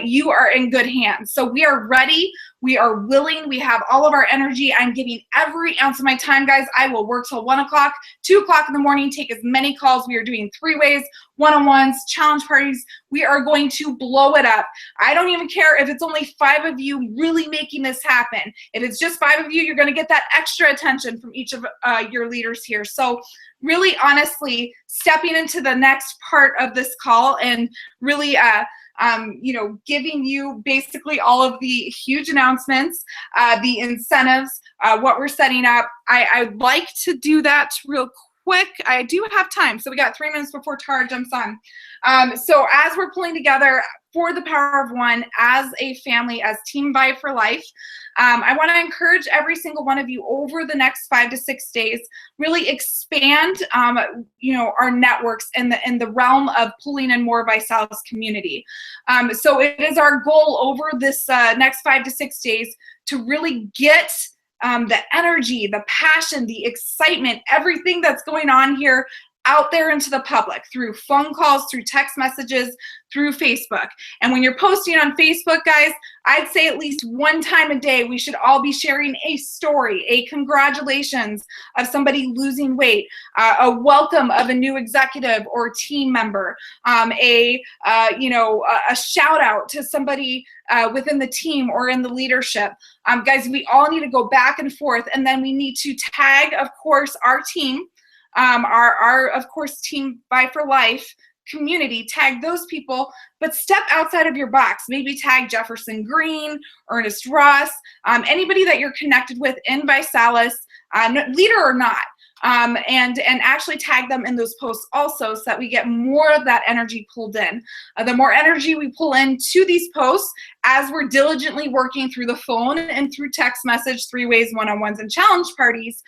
you are in good hands. So we are ready. We are willing. We have all of our energy. I'm giving every ounce of my time, guys. I will work till 1 o'clock, 2 o'clock in the morning, take as many calls. We are doing 3-ways, one-on-ones, challenge parties. We are going to blow it up. I don't even care if it's only 5 of you really making this happen. If it's just 5 of you, you're going to get that extra attention from each of your leaders here. So really, honestly, stepping into the next part of this call and really you know, giving you basically all of the huge announcements, the incentives, what we're setting up. I'd like to do that real quick. I do have time. So we got 3 minutes before Tara jumps on. So as we're pulling together for the Power of One as a family, as Team Vibe for Life, I want to encourage every single one of you over the next 5 to 6 days, really expand, you know, our networks in the realm of pulling in more ViSalus community. So it is our goal over this next 5 to 6 days to really get the energy, the passion, the excitement, everything that's going on here out there into the public through phone calls, through text messages, through Facebook. And when you're posting on Facebook, guys, I'd say at least 1 time a day, we should all be sharing a story, a congratulations of somebody losing weight, a welcome of a new executive or team member, you know, a shout out to somebody within the team or in the leadership. Guys, we all need to go back and forth, and then we need to tag, of course, our team, our of course, Team Vibe for Life community, tag those people, but step outside of your box. Maybe tag Jefferson Green, Ernest Ross, anybody that you're connected with in ViSalus, leader or not. And actually tag them in those posts also, so that we get more of that energy pulled in. The more energy we pull into these posts as we're diligently working through the phone and through text message, 3-ways, one-on-ones, and challenge parties,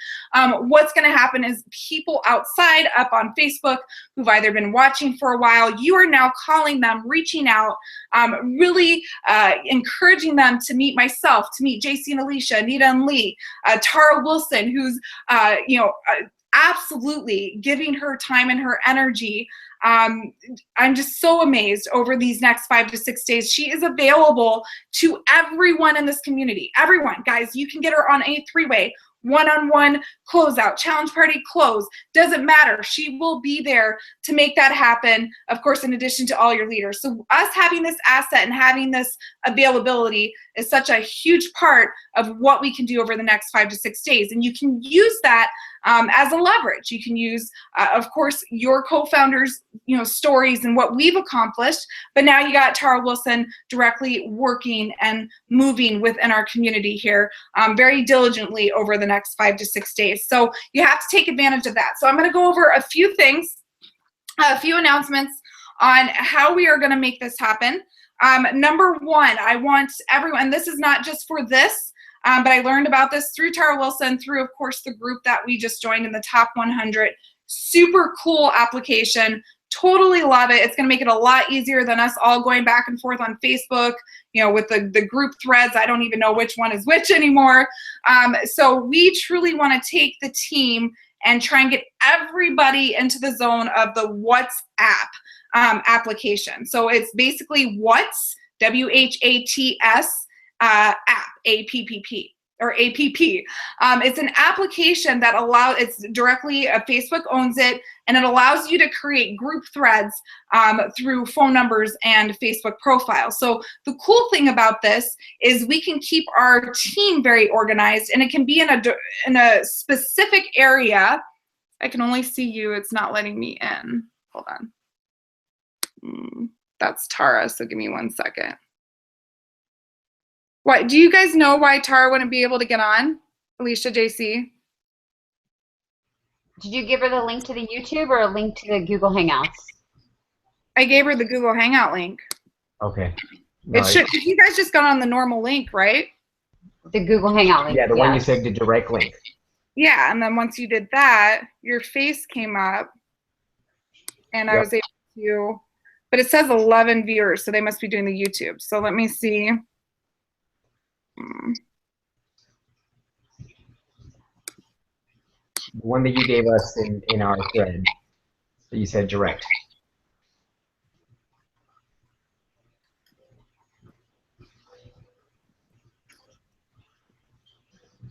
what's going to happen is people outside up on Facebook who've either been watching for a while, you are now calling them, reaching out, really encouraging them to meet myself, to meet JC and Alisha, Anita and Lee, Tara Wilson, who's, you know, absolutely giving her time and her energy. I'm just so amazed over these next 5 to 6 days. She is available to everyone in this community. Everyone, guys, you can get her on a 3-way, one-on-one closeout, challenge party close, doesn't matter. She will be there to make that happen, of course, in addition to all your leaders. So us having this asset and having this availability is such a huge part of what we can do over the next 5 to 6 days. And you can use that as a leverage. You can use, of course, your co-founders, you know, stories and what we've accomplished, but now you got Tara Wilson directly working and moving within our community here very diligently over the next 5 to 6 days. So you have to take advantage of that. So I'm going to go over a few things, a few announcements on how we are going to make this happen. Number 1, I want everyone, this is not just for this, but I learned about this through Tara Wilson, through, of course, the group that we just joined in the top 100 Super cool application. Totally love it. It's going to make it a lot easier than us all going back and forth on Facebook, you know, with the group threads. I don't even know which one is which anymore. So we truly want to take the team and try and get everybody into the zone of the WhatsApp application. So it's basically What's, W-H-A-T-S, app, A-P-P-P. Or APP. It's an application that it's directly, Facebook owns it, and it allows you to create group threads through phone numbers and Facebook profiles. So the cool thing about this is we can keep our team very organized, and it can be in a specific area. I can only see you. It's not letting me in. Hold on. That's Tara, so give me 1 second. Why, do you guys know why Tara wouldn't be able to get on? Alisha, JC? Did you give her the link to the YouTube or a link to the Google Hangouts? I gave her the Google Hangout link. Okay. No, It should. You guys just got on the normal link, right? The Google Hangout link. Yeah, the one you said the direct link. Yeah, and then once you did that, your face came up, and I was able to. But it says 11 viewers, so they must be doing the YouTube. So let me see. The one that you gave us in our thread that you said direct.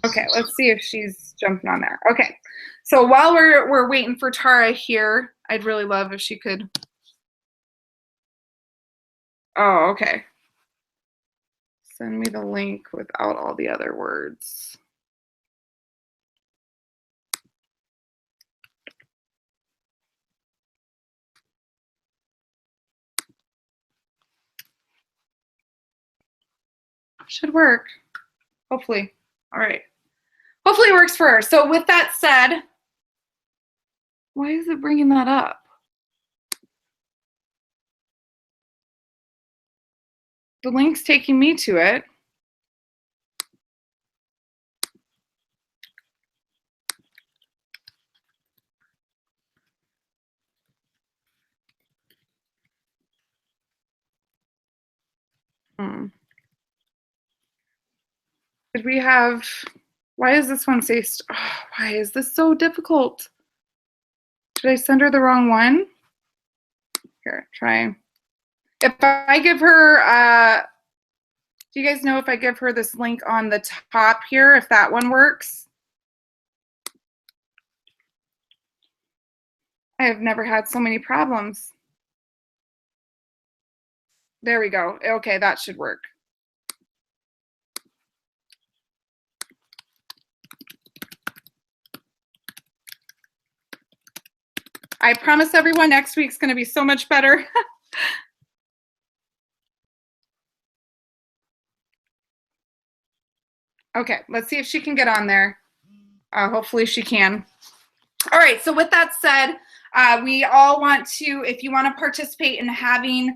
Okay, let's see if she's jumping on there. Okay, so while we're waiting for Tara here, I'd really love if she could. Oh, okay. Send me the link without all the other words. Should work. Hopefully. All right. Hopefully it works for her. So with that said, why is it bringing that up? The link's taking me to it. Did we have, why does this one say, why is this so difficult? Did I send her the wrong one? Here, try. If I give her, do you guys know if I give her this link on the top here, if that one works? I have never had so many problems. There we go. Okay, that should work. I promise everyone next week's going to be so much better. Okay, let's see if she can get on there. Hopefully she can. All right, so with that said, we all want to, if you want to participate in having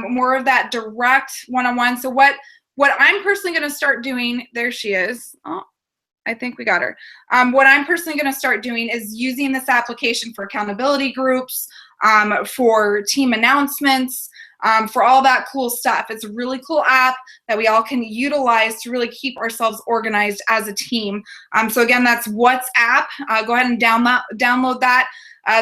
more of that direct one-on-one. So what I'm personally going to start doing, there she is. Oh, I think we got her. What I'm personally going to start doing is using this application for accountability groups, for team announcements, for all that cool stuff. It's a really cool app that we all can utilize to really keep ourselves organized as a team. So again, that's WhatsApp. Go ahead and download that.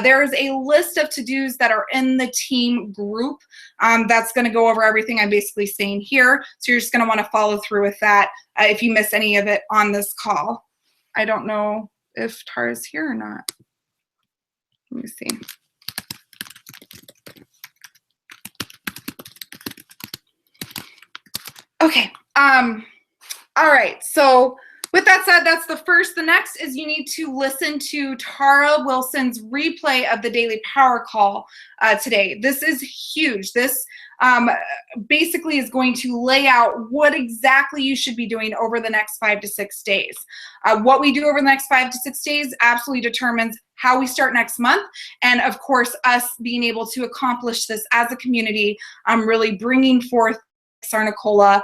There is a list of to-dos that are in the team group that's going to go over everything I'm basically saying here. So you're just going to want to follow through with that if you miss any of it on this call. I don't know if Tara's here or not. Let me see. Okay. All right. So with that said, that's the first. The next is you need to listen to Tara Wilson's replay of the Daily Power Call today. This is huge. This basically is going to lay out what exactly you should be doing over the next 5 to 6 days. What we do over the next 5 to 6 days absolutely determines how we start next month, and of course, us being able to accomplish this as a community, really bringing forth Sarnicola,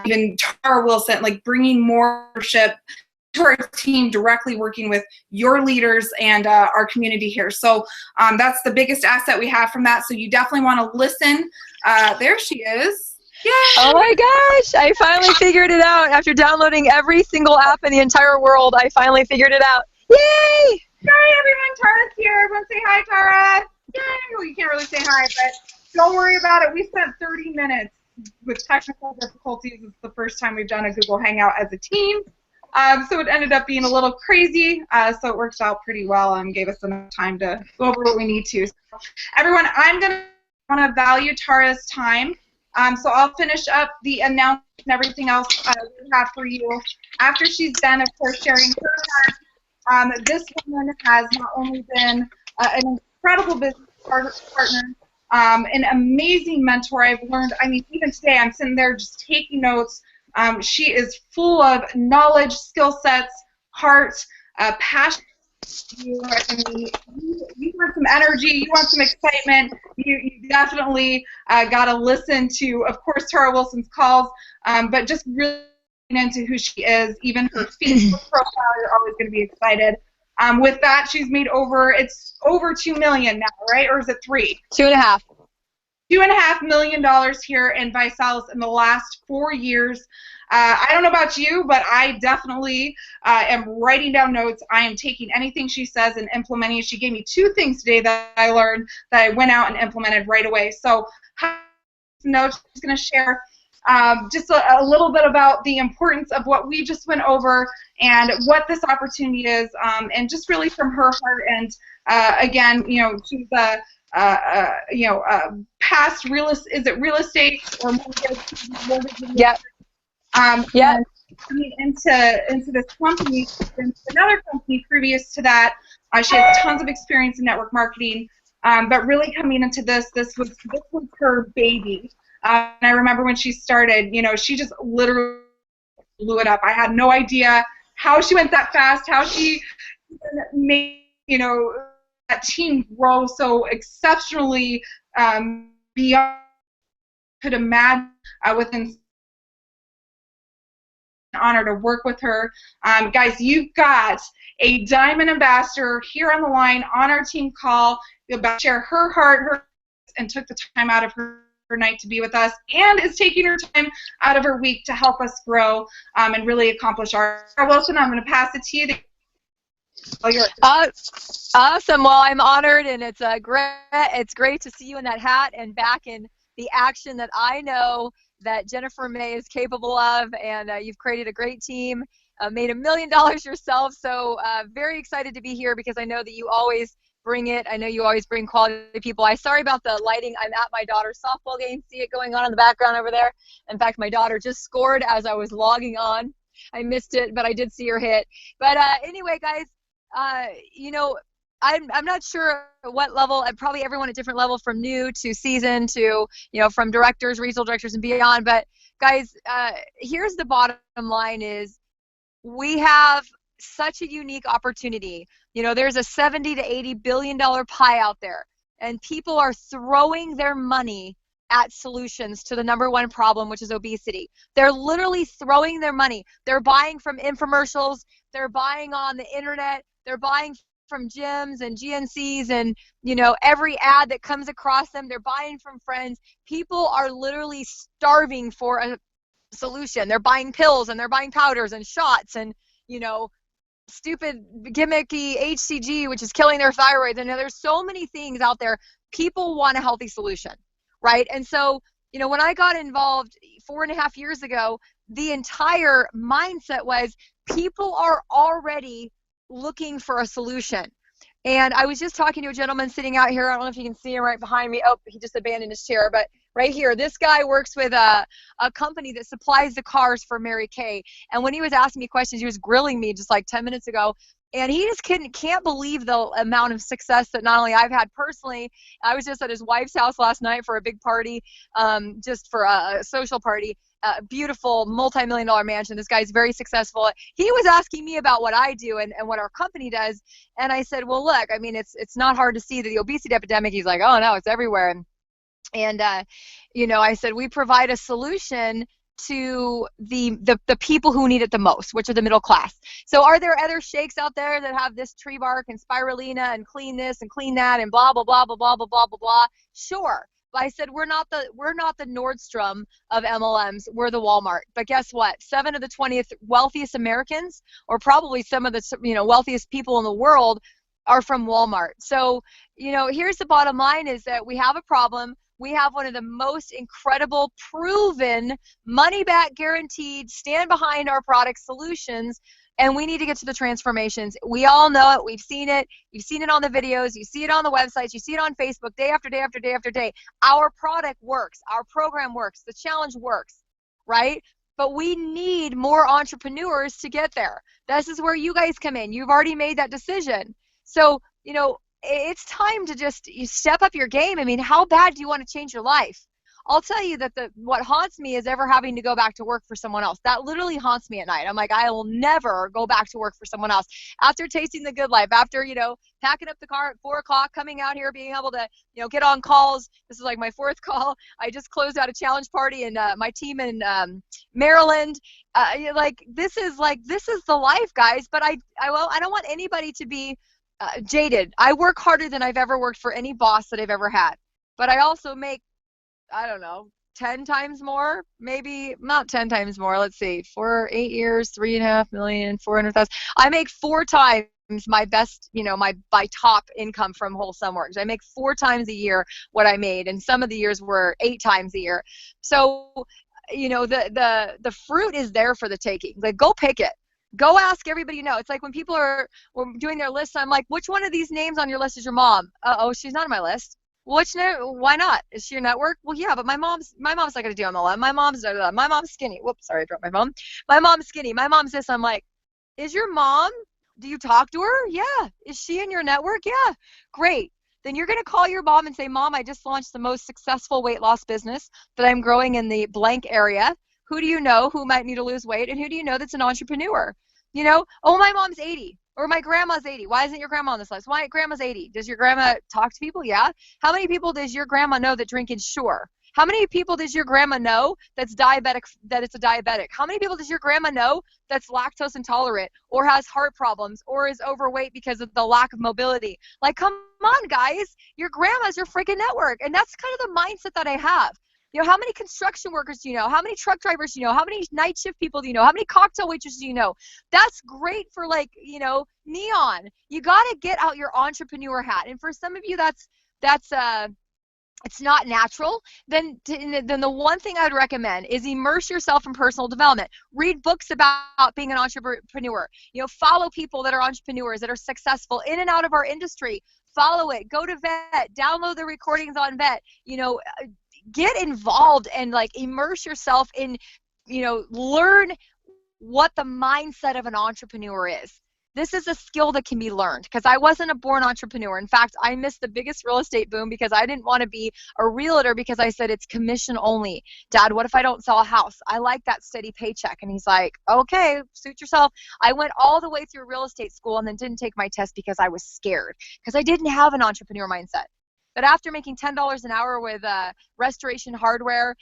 even Tara Wilson, like bringing more leadership to our team directly working with your leaders and our community here. So that's the biggest asset we have from that. So you definitely want to listen. There she is. Yay! Oh my gosh, I finally figured it out. After downloading every single app in the entire world, I finally figured it out. Yay! Hi everyone, Tara's here. Everyone say hi, Tara. Yay! Well, you can't really say hi, but don't worry about it. We spent 30 minutes with technical difficulties. It's the first time we've done a Google Hangout as a team. So it ended up being a little crazy, so it worked out pretty well and gave us enough time to go over what we need to. So, everyone, I'm going to want to value Tara's time, so I'll finish up the announcement and everything else we have for you. After she's done, of course, sharing her time, this woman has not only been an incredible business partner, an amazing mentor. I've learned, I mean, even today I'm sitting there just taking notes. She is full of knowledge, skill sets, heart, passion. You want some energy, you want some excitement, you definitely got to listen to, of course, Tara Wilson's calls, but just really into who she is. Even her Facebook profile, you're always going to be excited. With that, she's made it's over $2 million now, right? Or is it 3? 2.5. $2.5 million here in Visalis in the last 4 years. I don't know about you, but I definitely am writing down notes. I am taking anything she says and implementing it. She gave me 2 things today that I learned that I went out and implemented right away. So, notes, she's going to share just a little bit about the importance of what we just went over and what this opportunity is, and just really from her heart. And again, you know, she's past real estate or mortgage? Yep. Yep. Coming into this company, into another company previous to that, she has tons of experience in network marketing. But really coming into this was her baby. And I remember when she started, you know, she just literally blew it up. I had no idea how she went that fast, how she made, you know, that team grow so exceptionally beyond could imagine within. An honor to work with her. Guys, you've got a Diamond Ambassador here on the line on our team call. You'll share her heart, and took the time out of her night to be with us, and is taking her time out of her week to help us grow and really accomplish our. Wilson, I'm going to pass it to you. Awesome. Well, I'm honored, and it's great to see you in that hat and back in the action that I know that Jennifer May is capable of, and you've created a great team, made $1 million yourself, so very excited to be here because I know that you always bring it. I know you always bring quality people. Sorry about the lighting. I'm at my daughter's softball game. See it going on in the background over there? In fact, my daughter just scored as I was logging on. I missed it, but I did see her hit. But anyway, guys, you know, I'm not sure what level, probably everyone at different level, from new to seasoned to, you know, from directors, regional directors, and beyond. But guys, here's the bottom line is we have such a unique opportunity. You know, there's a $70 to $80 billion pie out there, and people are throwing their money at solutions to the #1 problem, which is obesity. They're literally throwing their money. They're buying from infomercials. They're buying on the internet. They're buying from gyms and GNCs and, you know, every ad that comes across them. They're buying from friends. People are literally starving for a solution. They're buying pills and they're buying powders and shots and, you know, stupid gimmicky HCG, which is killing their thyroid. And there's so many things out there. People want a healthy solution, right? And so, you know, when I got involved 4.5 years ago, the entire mindset was people are already looking for a solution. And I was just talking to a gentleman sitting out here. I don't know if you can see him right behind me. Oh, he just abandoned his chair. But right here, this guy works with a company that supplies the cars for Mary Kay. And when he was asking me questions, he was grilling me just like 10 minutes ago. And he just can't believe the amount of success that not only I've had personally. I was just at his wife's house last night for a big party, just for a social party. Beautiful multi-million-dollar mansion. This guy's very successful. He was asking me about what I do and what our company does. And I said, well, look, I mean, it's not hard to see that the obesity epidemic. He's like, oh, no, it's everywhere. And you know, I said, we provide a solution to the people who need it the most, which are the middle class. So are there other shakes out there that have this tree bark and spirulina and clean this and clean that and blah blah blah blah blah blah blah blah blah? Sure. But I said we're not the Nordstrom of MLMs. We're the Walmart. But guess what? 7 of the 20th wealthiest Americans, or probably some of the wealthiest people in the world, are from Walmart. So here's the bottom line: is that we have a problem. We have one of the most incredible, proven, money-back guaranteed, stand behind our product solutions, and we need to get to the transformations. We all know it. We've seen it. You've seen it on the videos. You see it on the websites. You see it on Facebook day after day after day after day. Our product works. Our program works. The challenge works, right? But we need more entrepreneurs to get there. This is where you guys come in. You've already made that decision. So, it's time to just step up your game. I mean, how bad do you want to change your life? I'll tell you that what haunts me is ever having to go back to work for someone else. That literally haunts me at night. I'm like, I will never go back to work for someone else. After tasting the good life, after, packing up the car at 4 o'clock, coming out here, being able to, get on calls. This is like my 4th call. I just closed out a challenge party and my team in Maryland. This is the life, guys. But I don't want anybody to be jaded. I work harder than I've ever worked for any boss that I've ever had. But I also make, I don't know, 10 times more, maybe not 10 times more. Let's see, for 8 years, 3.5 million, 400,000. I make 4 times my best, my top income from Whole Sun Works. I make 4 times a year what I made, and some of the years were 8 times a year. So, the fruit is there for the taking. Like, go pick it. Go ask everybody you know. It's like when people are doing their lists, I'm like, which one of these names on your list is your mom? Oh, she's not on my list. Why not? Is she your network? Well, yeah, but my mom's not going to do MLM. My mom's skinny. Whoops, sorry, I dropped my phone. My mom's skinny. My mom's this. I'm like, is your mom? Do you talk to her? Yeah. Is she in your network? Yeah. Great. Then you're going to call your mom and say, Mom, I just launched the most successful weight loss business that I'm growing in the blank area. Who do you know who might need to lose weight? And who do you know that's an entrepreneur? Oh, my mom's 80. Or my grandma's 80. Why isn't your grandma on this list? Why grandma's 80? Does your grandma talk to people? Yeah. How many people does your grandma know that drink Ensure? How many people does your grandma know that's diabetic, that it's a diabetic? How many people does your grandma know that's lactose intolerant or has heart problems or is overweight because of the lack of mobility? Like, come on, guys. Your grandma's your freaking network. And that's kind of the mindset that I have. How many construction workers do you know? How many truck drivers do you know? How many night shift people do you know? How many cocktail waitresses do you know? That's great for, neon. You got to get out your entrepreneur hat. And for some of you, that's it's not natural. Then the one thing I would recommend is immerse yourself in personal development. Read books about being an entrepreneur. Follow people that are entrepreneurs that are successful in and out of our industry. Follow it. Go to Vet. Download the recordings on Vet. Get involved and immerse yourself in, learn what the mindset of an entrepreneur is. This is a skill that can be learned because I wasn't a born entrepreneur. In fact, I missed the biggest real estate boom because I didn't want to be a realtor because I said it's commission only. Dad, what if I don't sell a house? I like that steady paycheck. And he's like, okay, suit yourself. I went all the way through real estate school and then didn't take my test because I was scared because I didn't have an entrepreneur mindset. But after making $10 an hour with restoration hardware,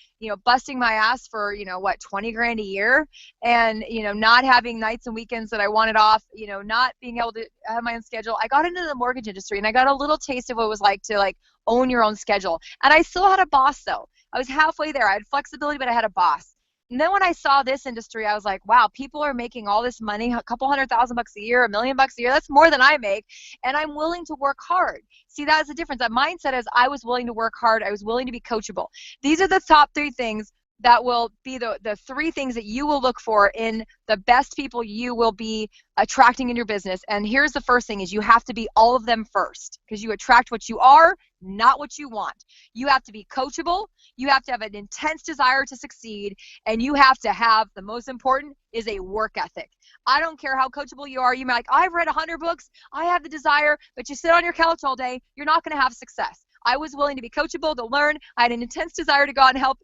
busting my ass for, 20 grand a year and, not having nights and weekends that I wanted off, not being able to have my own schedule, I got into the mortgage industry and I got a little taste of what it was like to own your own schedule. And I still had a boss though. I was halfway there. I had flexibility, but I had a boss. And then when I saw this industry, I was like, wow, people are making all this money, a couple $100,000 a year, $1 million a year. That's more than I make. And I'm willing to work hard. See, that's the difference. That mindset is I was willing to work hard. I was willing to be coachable. These are the top 3 things that will be the 3 things that you will look for in the best people you will be attracting in your business. And here's the first thing is you have to be all of them first because you attract what you are, not what you want. You have to be coachable. You have to have an intense desire to succeed. And you have to have, the most important, is a work ethic. I don't care how coachable you are. You might I've read 100 books. I have the desire, but you sit on your couch all day. You're not going to have success. I was willing to be coachable, to learn. I had an intense desire to go out and help,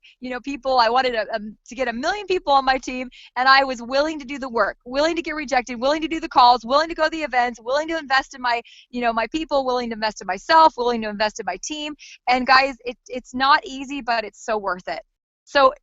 people. I wanted to get 1 million people on my team, and I was willing to do the work, willing to get rejected, willing to do the calls, willing to go to the events, willing to invest in my, my people, willing to invest in myself, willing to invest in my team. And guys, it's not easy, but it's so worth it. So,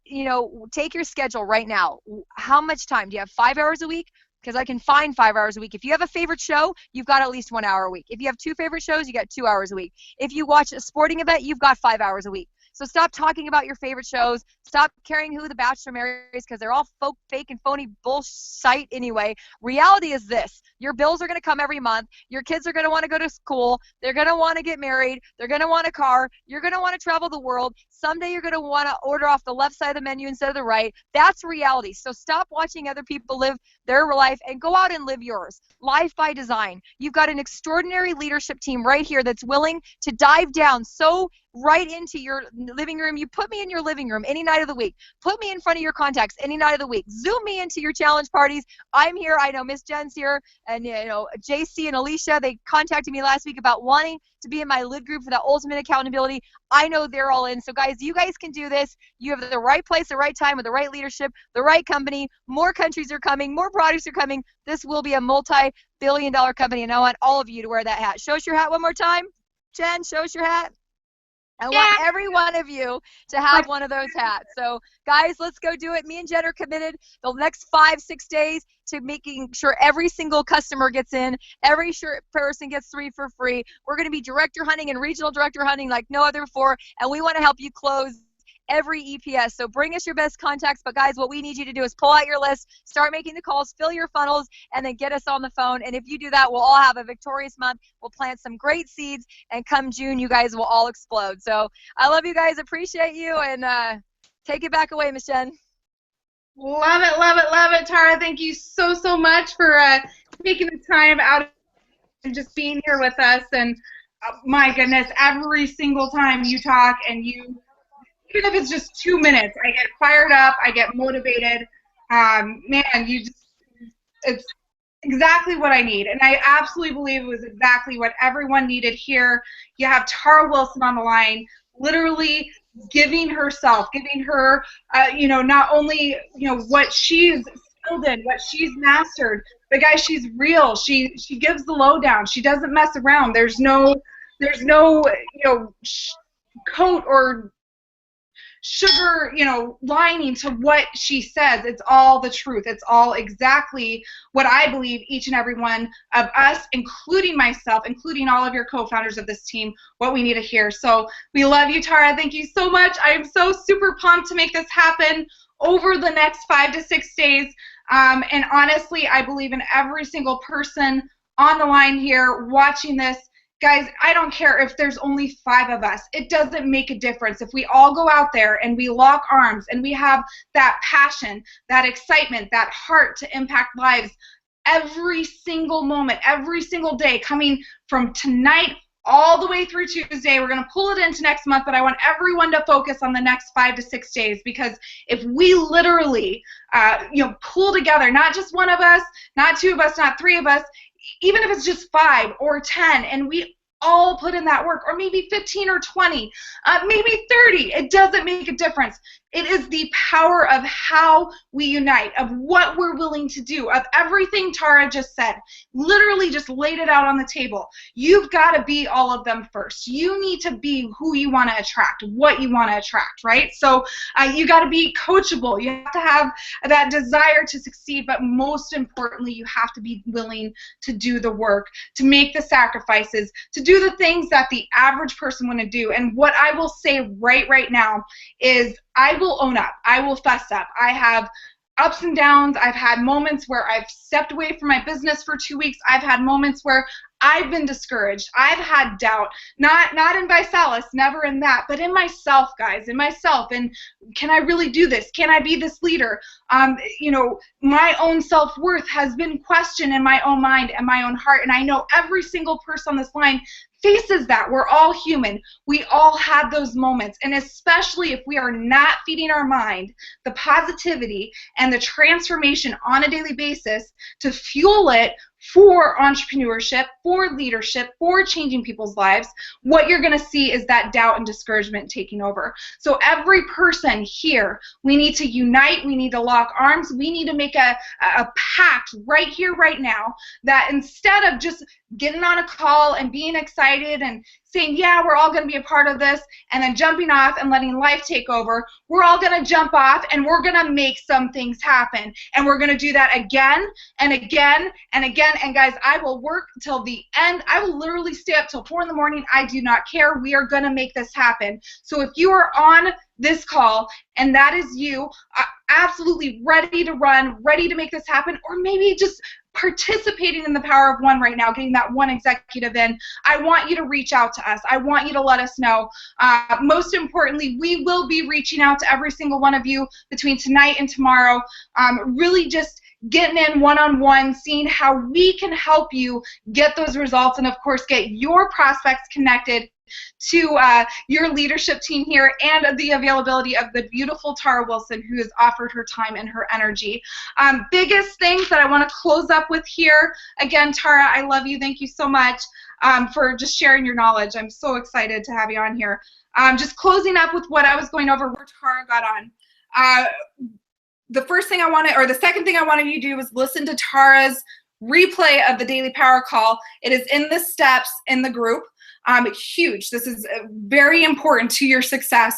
take your schedule right now. How much time? Do you have 5 hours a week? Because I can find 5 hours a week. If you have a favorite show, you've got at least 1 hour a week. If you have 2 favorite shows, you got 2 hours a week. If you watch a sporting event, you've got 5 hours a week. So stop talking about your favorite shows. Stop caring who the Bachelor marries, because they're all fake and phony bullshit anyway. Reality is this. Your bills are going to come every month. Your kids are going to want to go to school. They're going to want to get married. They're going to want a car. You're going to want to travel the world. Someday you're going to want to order off the left side of the menu instead of the right. That's reality. So stop watching other people live their life and go out and live yours. Life by design. You've got an extraordinary leadership team right here that's willing to dive down right into your living room. You put me in your living room any night of the week. Put me in front of your contacts any night of the week. Zoom me into your challenge parties. I'm here. I know Miss Jenn's here, and JC and Alisha, they contacted me last week about wanting to be in my lead group for that ultimate accountability. I know they're all in. So guys, you guys can do this. You have the right place, the right time, with the right leadership, the right company. More countries are coming. More products are coming. This will be a multi-billion-dollar company, and I want all of you to wear that hat. Show us your hat one more time. Jenn, show us your hat. I want every one of you to have one of those hats. So, guys, let's go do it. Me and Jenn are committed the next 5-6 days to making sure every single customer gets in. Every person gets 3 for free. We're going to be director hunting and regional director hunting like no other before, and we want to help you close every EPS. So bring us your best contacts. But guys, what we need you to do is pull out your list, start making the calls, fill your funnels, and then get us on the phone. And if you do that, we'll all have a victorious month. We'll plant some great seeds, and come June, you guys will all explode. So I love you guys. Appreciate you. And take it back away, Miss Jenn. Love it, love it, love it, Tara. Thank you so, so much for taking the time out and just being here with us. And my goodness, every single time you talk and you, even if it's just 2 minutes, I get fired up, I get motivated. Man, it's exactly what I need. And I absolutely believe it was exactly what everyone needed here. You have Tara Wilson on the line, literally giving herself, giving her, not only, what she's skilled in, what she's mastered, but guys, she's real. She gives the lowdown. She doesn't mess around. There's no, coat or sugar, lining to what she says. It's all the truth. It's all exactly what I believe each and every one of us, including myself, including all of your co-founders of this team, what we need to hear. So we love you, Tara. Thank you so much. I am so super pumped to make this happen over the next 5 to 6 days. And honestly, I believe in every single person on the line here watching this. Guys, I don't care if there's only 5 of us. It doesn't make a difference. If we all go out there and we lock arms and we have that passion, that excitement, that heart to impact lives every single moment, every single day, coming from tonight all the way through Tuesday. We're going to pull it into next month, but I want everyone to focus on the next 5 to 6 days, because if we literally, pull together, not just one of us, not 2 of us, not 3 of us, even if it's just 5 or 10, and we all put in that work, or maybe 15 or 20, maybe 30, it doesn't make a difference. It is the power of how we unite, of what we're willing to do, of everything Tara just said. Literally just laid it out on the table. You've got to be all of them first. You need to be who you want to attract, what you want to attract, right? So you got to be coachable. You have to have that desire to succeed, but most importantly, you have to be willing to do the work, to make the sacrifices, to do the things that the average person wouldn't do. And what I will say right now is, I will own up. I will fess up. I have ups and downs. I've had moments where I've stepped away from my business for 2 weeks. I've had moments where I've been discouraged. I've had doubt. Not in ViSalus, never in that, but in myself, guys, in myself. And can I really do this? Can I be this leader? My own self-worth has been questioned in my own mind and my own heart. And I know every single person on this line faces that. We're all human. We all have those moments. And especially if we are not feeding our mind the positivity and the transformation on a daily basis to fuel it for entrepreneurship, for leadership, for changing people's lives, what you're going to see is that doubt and discouragement taking over. So every person here, we need to unite, we need to lock arms, we need to make a pact right here, right now, that instead of just getting on a call and being excited and saying, yeah, we're all going to be a part of this, and then jumping off and letting life take over. We're all going to jump off and we're going to make some things happen. And we're going to do that again and again and again. And guys, I will work till the end. I will literally stay up till 4 in the morning. I do not care. We are going to make this happen. So if you are on this call and that is you, absolutely ready to run, ready to make this happen, or maybe just participating in the power of one right now, getting that one executive in, I want you to reach out to us. I want you to let us know. Most importantly, we will be reaching out to every single one of you between tonight and tomorrow, really just getting in one-on-one, seeing how we can help you get those results, and of course get your prospects connected to your leadership team here, and the availability of the beautiful Tara Wilson, who has offered her time and her energy. Biggest things that I want to close up with here, again, Tara, I love you. Thank you so much for just sharing your knowledge. I'm so excited to have you on here. Just closing up with what I was going over where Tara got on. The first thing I wanted, or the second thing I wanted you to do was listen to Tara's replay of the Daily Power Call. It is in the steps in the group. Huge. This is very important to your success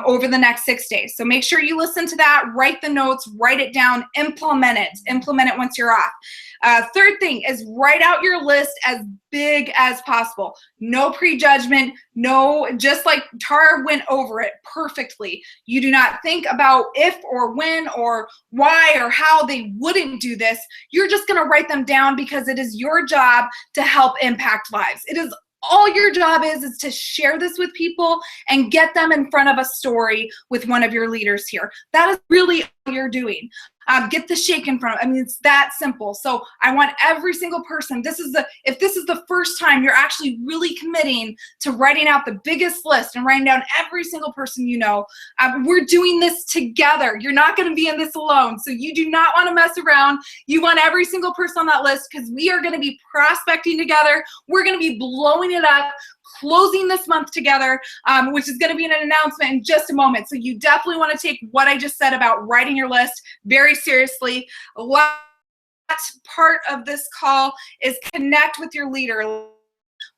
over the next 6 days. So make sure you listen to that, write the notes, write it down, implement it once you're off. Third thing is write out your list as big as possible. No prejudgment, just like Tara went over it perfectly. You do not think about if or when or why or how they wouldn't do this. You're just going to write them down because it is your job to help impact lives. It is all your job is to share this with people and get them in front of a story with one of your leaders here. That is really all you're doing. Get the shake in front of, I mean, it's that simple. So I want every single person, if this is the first time you're actually really committing to writing out the biggest list and writing down every single person you know, we're doing this together. You're not going to be in this alone. So you do not want to mess around. You want every single person on that list, because we are going to be prospecting together. We're going to be blowing it up, closing this month together, which is going to be an announcement in just a moment. So you definitely want to take what I just said about writing your list very seriously. Last part of this call is connect with your leader.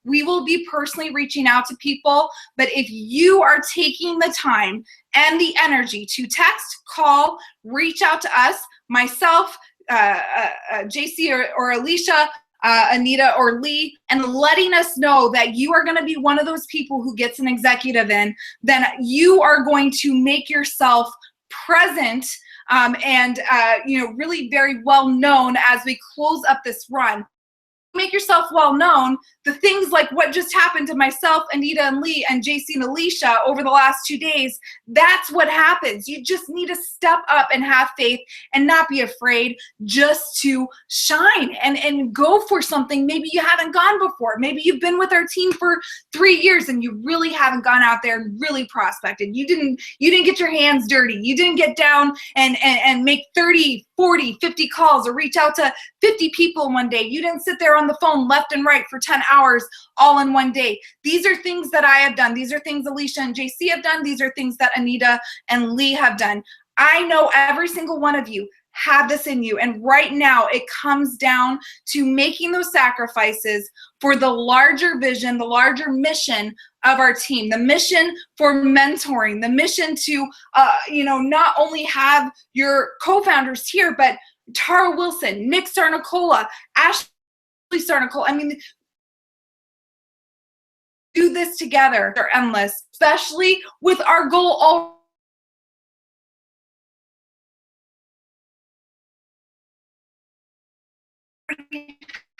We will be personally reaching out to people, but if you are taking the time and the energy to text, call, reach out to us, myself, JC or Alisha, Anita or Lee, and letting us know that you are going to be one of those people who gets an executive in, then you are going to make yourself present and really very well known as we close up this run. Make yourself well known. The things like what just happened to myself, Anita and Lee, and JC and Alisha over the last 2 days, that's what happens. You just need to step up and have faith and not be afraid, just to shine and go for something maybe you haven't gone before. Maybe you've been with our team for 3 years and you really haven't gone out there and really prospected. You didn't get your hands dirty. You didn't get down and make 30, 40, 50 calls or reach out to 50 people in one day. You didn't sit there on the phone left and right for 10 hours all in one day. These are things that I have done. These are things Alisha and JC have done. These are things that Anita and Lee have done. I know every single one of you have this in you. And right now it comes down to making those sacrifices for the larger vision, the larger mission of our team, the mission for mentoring, the mission to, not only have your co-founders here, but Tara Wilson, Nick Sarnicola, Ashley Sarnicola. I mean, do this together. They're endless, especially with our goal all.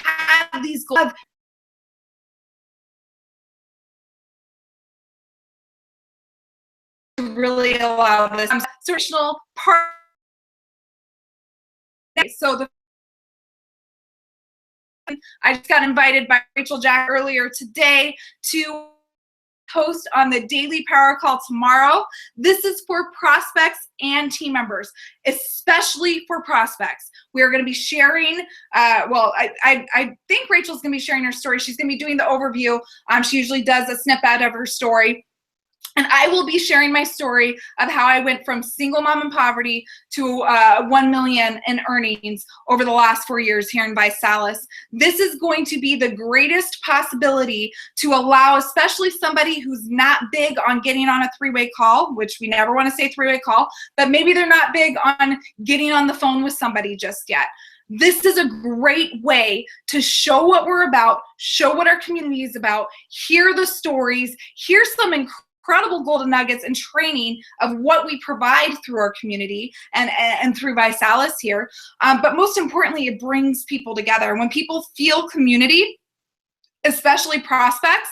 Have these goals. To really allow this social part. So I just got invited by Rachel Jack earlier today to host on the Daily Power Call tomorrow. This is for prospects and team members, especially for prospects. We are going to be sharing, I think Rachel's going to be sharing her story. She's going to be doing the overview. She usually does a snippet of her story. And I will be sharing my story of how I went from single mom in poverty to 1 million in earnings over the last 4 years here in Visalis. This is going to be the greatest possibility to allow, especially somebody who's not big on getting on a three-way call, which we never want to say three-way call, but maybe they're not big on getting on the phone with somebody just yet. This is a great way to show what we're about, show what our community is about, hear the stories, hear some incredible golden nuggets and training of what we provide through our community and through Visalis here. But most importantly, it brings people together. When people feel community, especially prospects,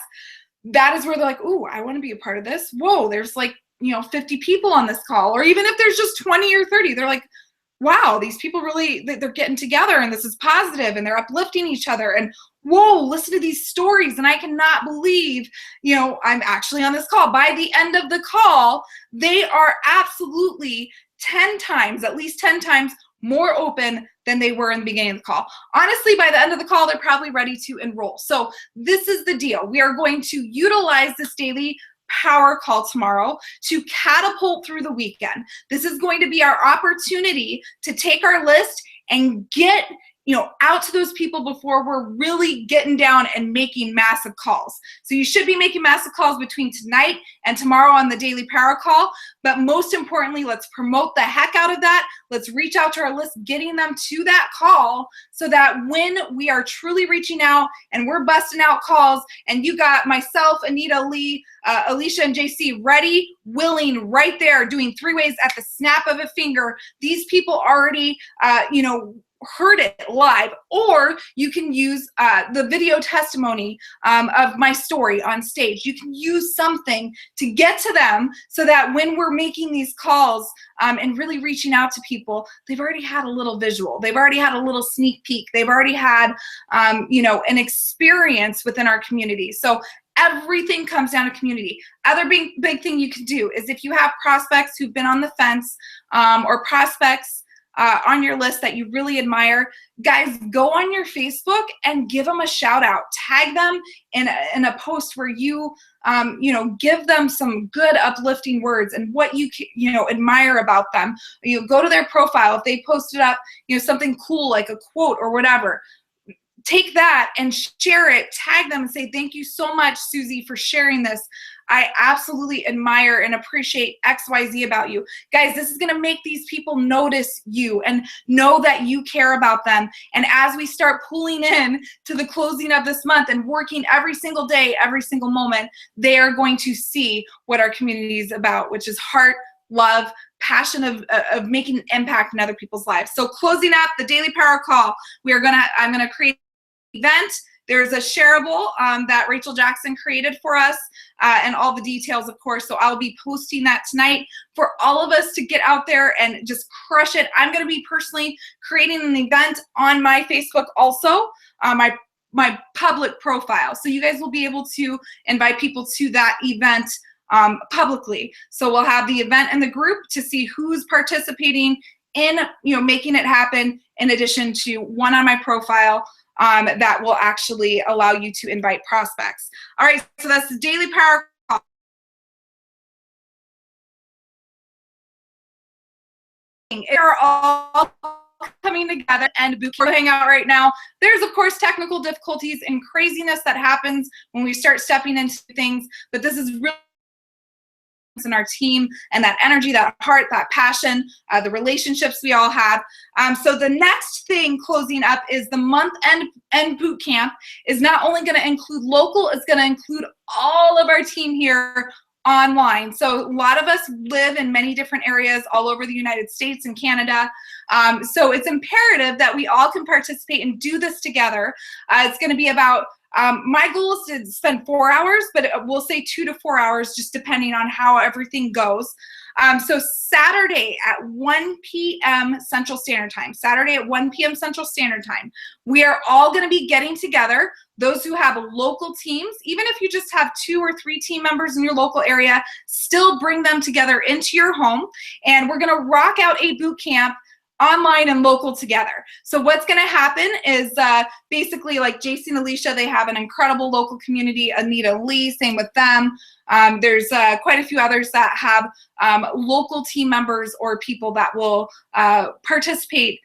that is where they're like, ooh, I want to be a part of this. Whoa, there's like, 50 people on this call. Or even if there's just 20 or 30, they're like, wow, these people really, they're getting together and this is positive and they're uplifting each other. And whoa, listen to these stories. And I cannot believe, I'm actually on this call. By the end of the call, they are absolutely 10 times, at least 10 times more open than they were in the beginning of the call. Honestly, by the end of the call, they're probably ready to enroll. So this is the deal. We are going to utilize this daily power call tomorrow to catapult through the weekend. This is going to be our opportunity to take our list and get out to those people before we're really getting down and making massive calls. So you should be making massive calls between tonight and tomorrow on the daily power call. But most importantly, let's promote the heck out of that. Let's reach out to our list, getting them to that call so that when we are truly reaching out and we're busting out calls and you got myself, Anita, Lee, Alisha, and JC ready, willing, right there, doing three-ways at the snap of a finger. These people already, heard it live, or you can use the video testimony of my story on stage. You can use something to get to them so that when we're making these calls and really reaching out to people, they've already had a little visual. They've already had a little sneak peek. They've already had, an experience within our community. So everything comes down to community. Other big thing you can do is if you have prospects who've been on the fence or prospects on your list that you really admire, guys, go on your Facebook and give them a shout out. Tag them in a post where you, give them some good uplifting words and what you admire about them. You go to their profile. If they posted up, something cool like a quote or whatever, take that and share it, tag them and say, thank you so much, Susie, for sharing this. I absolutely admire and appreciate XYZ about you. Guys, this is going to make these people notice you and know that you care about them. And as we start pulling in to the closing of this month and working every single day, every single moment, they are going to see what our community is about, which is heart, love, passion of making an impact in other people's lives. So closing up the daily power call, I'm going to create an event. There's a shareable that Rachel Jackson created for us and all the details, of course. So I'll be posting that tonight for all of us to get out there and just crush it. I'm going to be personally creating an event on my Facebook also, my public profile. So you guys will be able to invite people to that event publicly. So we'll have the event in the group to see who's participating in making it happen, in addition to one on my profile that will actually allow you to invite prospects. All right, so that's the daily power call. They're all coming together and boot camp hang out right now. There's of course technical difficulties and craziness that happens when we start stepping into things, but this is really in our team and that energy, that heart, that passion, the relationships we all have. So the next thing closing up is the month end boot camp is not only going to include local, it's going to include all of our team here online. So a lot of us live in many different areas all over the United States and Canada. So it's imperative that we all can participate and do this together. It's going to be about my goal is to spend 4 hours, but we'll say 2 to 4 hours, just depending on how everything goes. So Saturday at 1 p.m. Central Standard Time, Saturday at 1 p.m. Central Standard Time, we are all going to be getting together. Those who have local teams, even if you just have 2 or 3 team members in your local area, still bring them together into your home. And we're going to rock out a boot camp online and local together. So what's going to happen is basically like JC and Alisha, they have an incredible local community. Anita, Lee, same with them. There's quite a few others that have local team members or people that will participate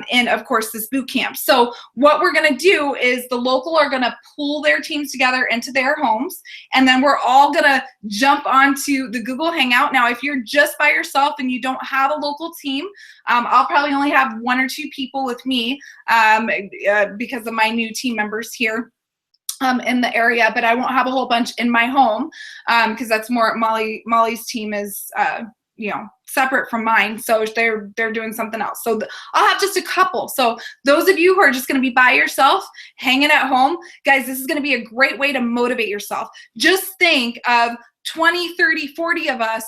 in, of course, this boot camp. So what we're going to do is the local are going to pull their teams together into their homes, and then we're all going to jump onto the Google Hangout. Now, if you're just by yourself and you don't have a local team, I'll probably only have 1 or 2 people with me because of my new team members here in the area, but I won't have a whole bunch in my home because that's more Molly's team is separate from mine, so they're doing something else. So I'll have just a couple. So those of you who are just going to be by yourself, hanging at home, guys, this is going to be a great way to motivate yourself. Just think of 20, 30, 40 of us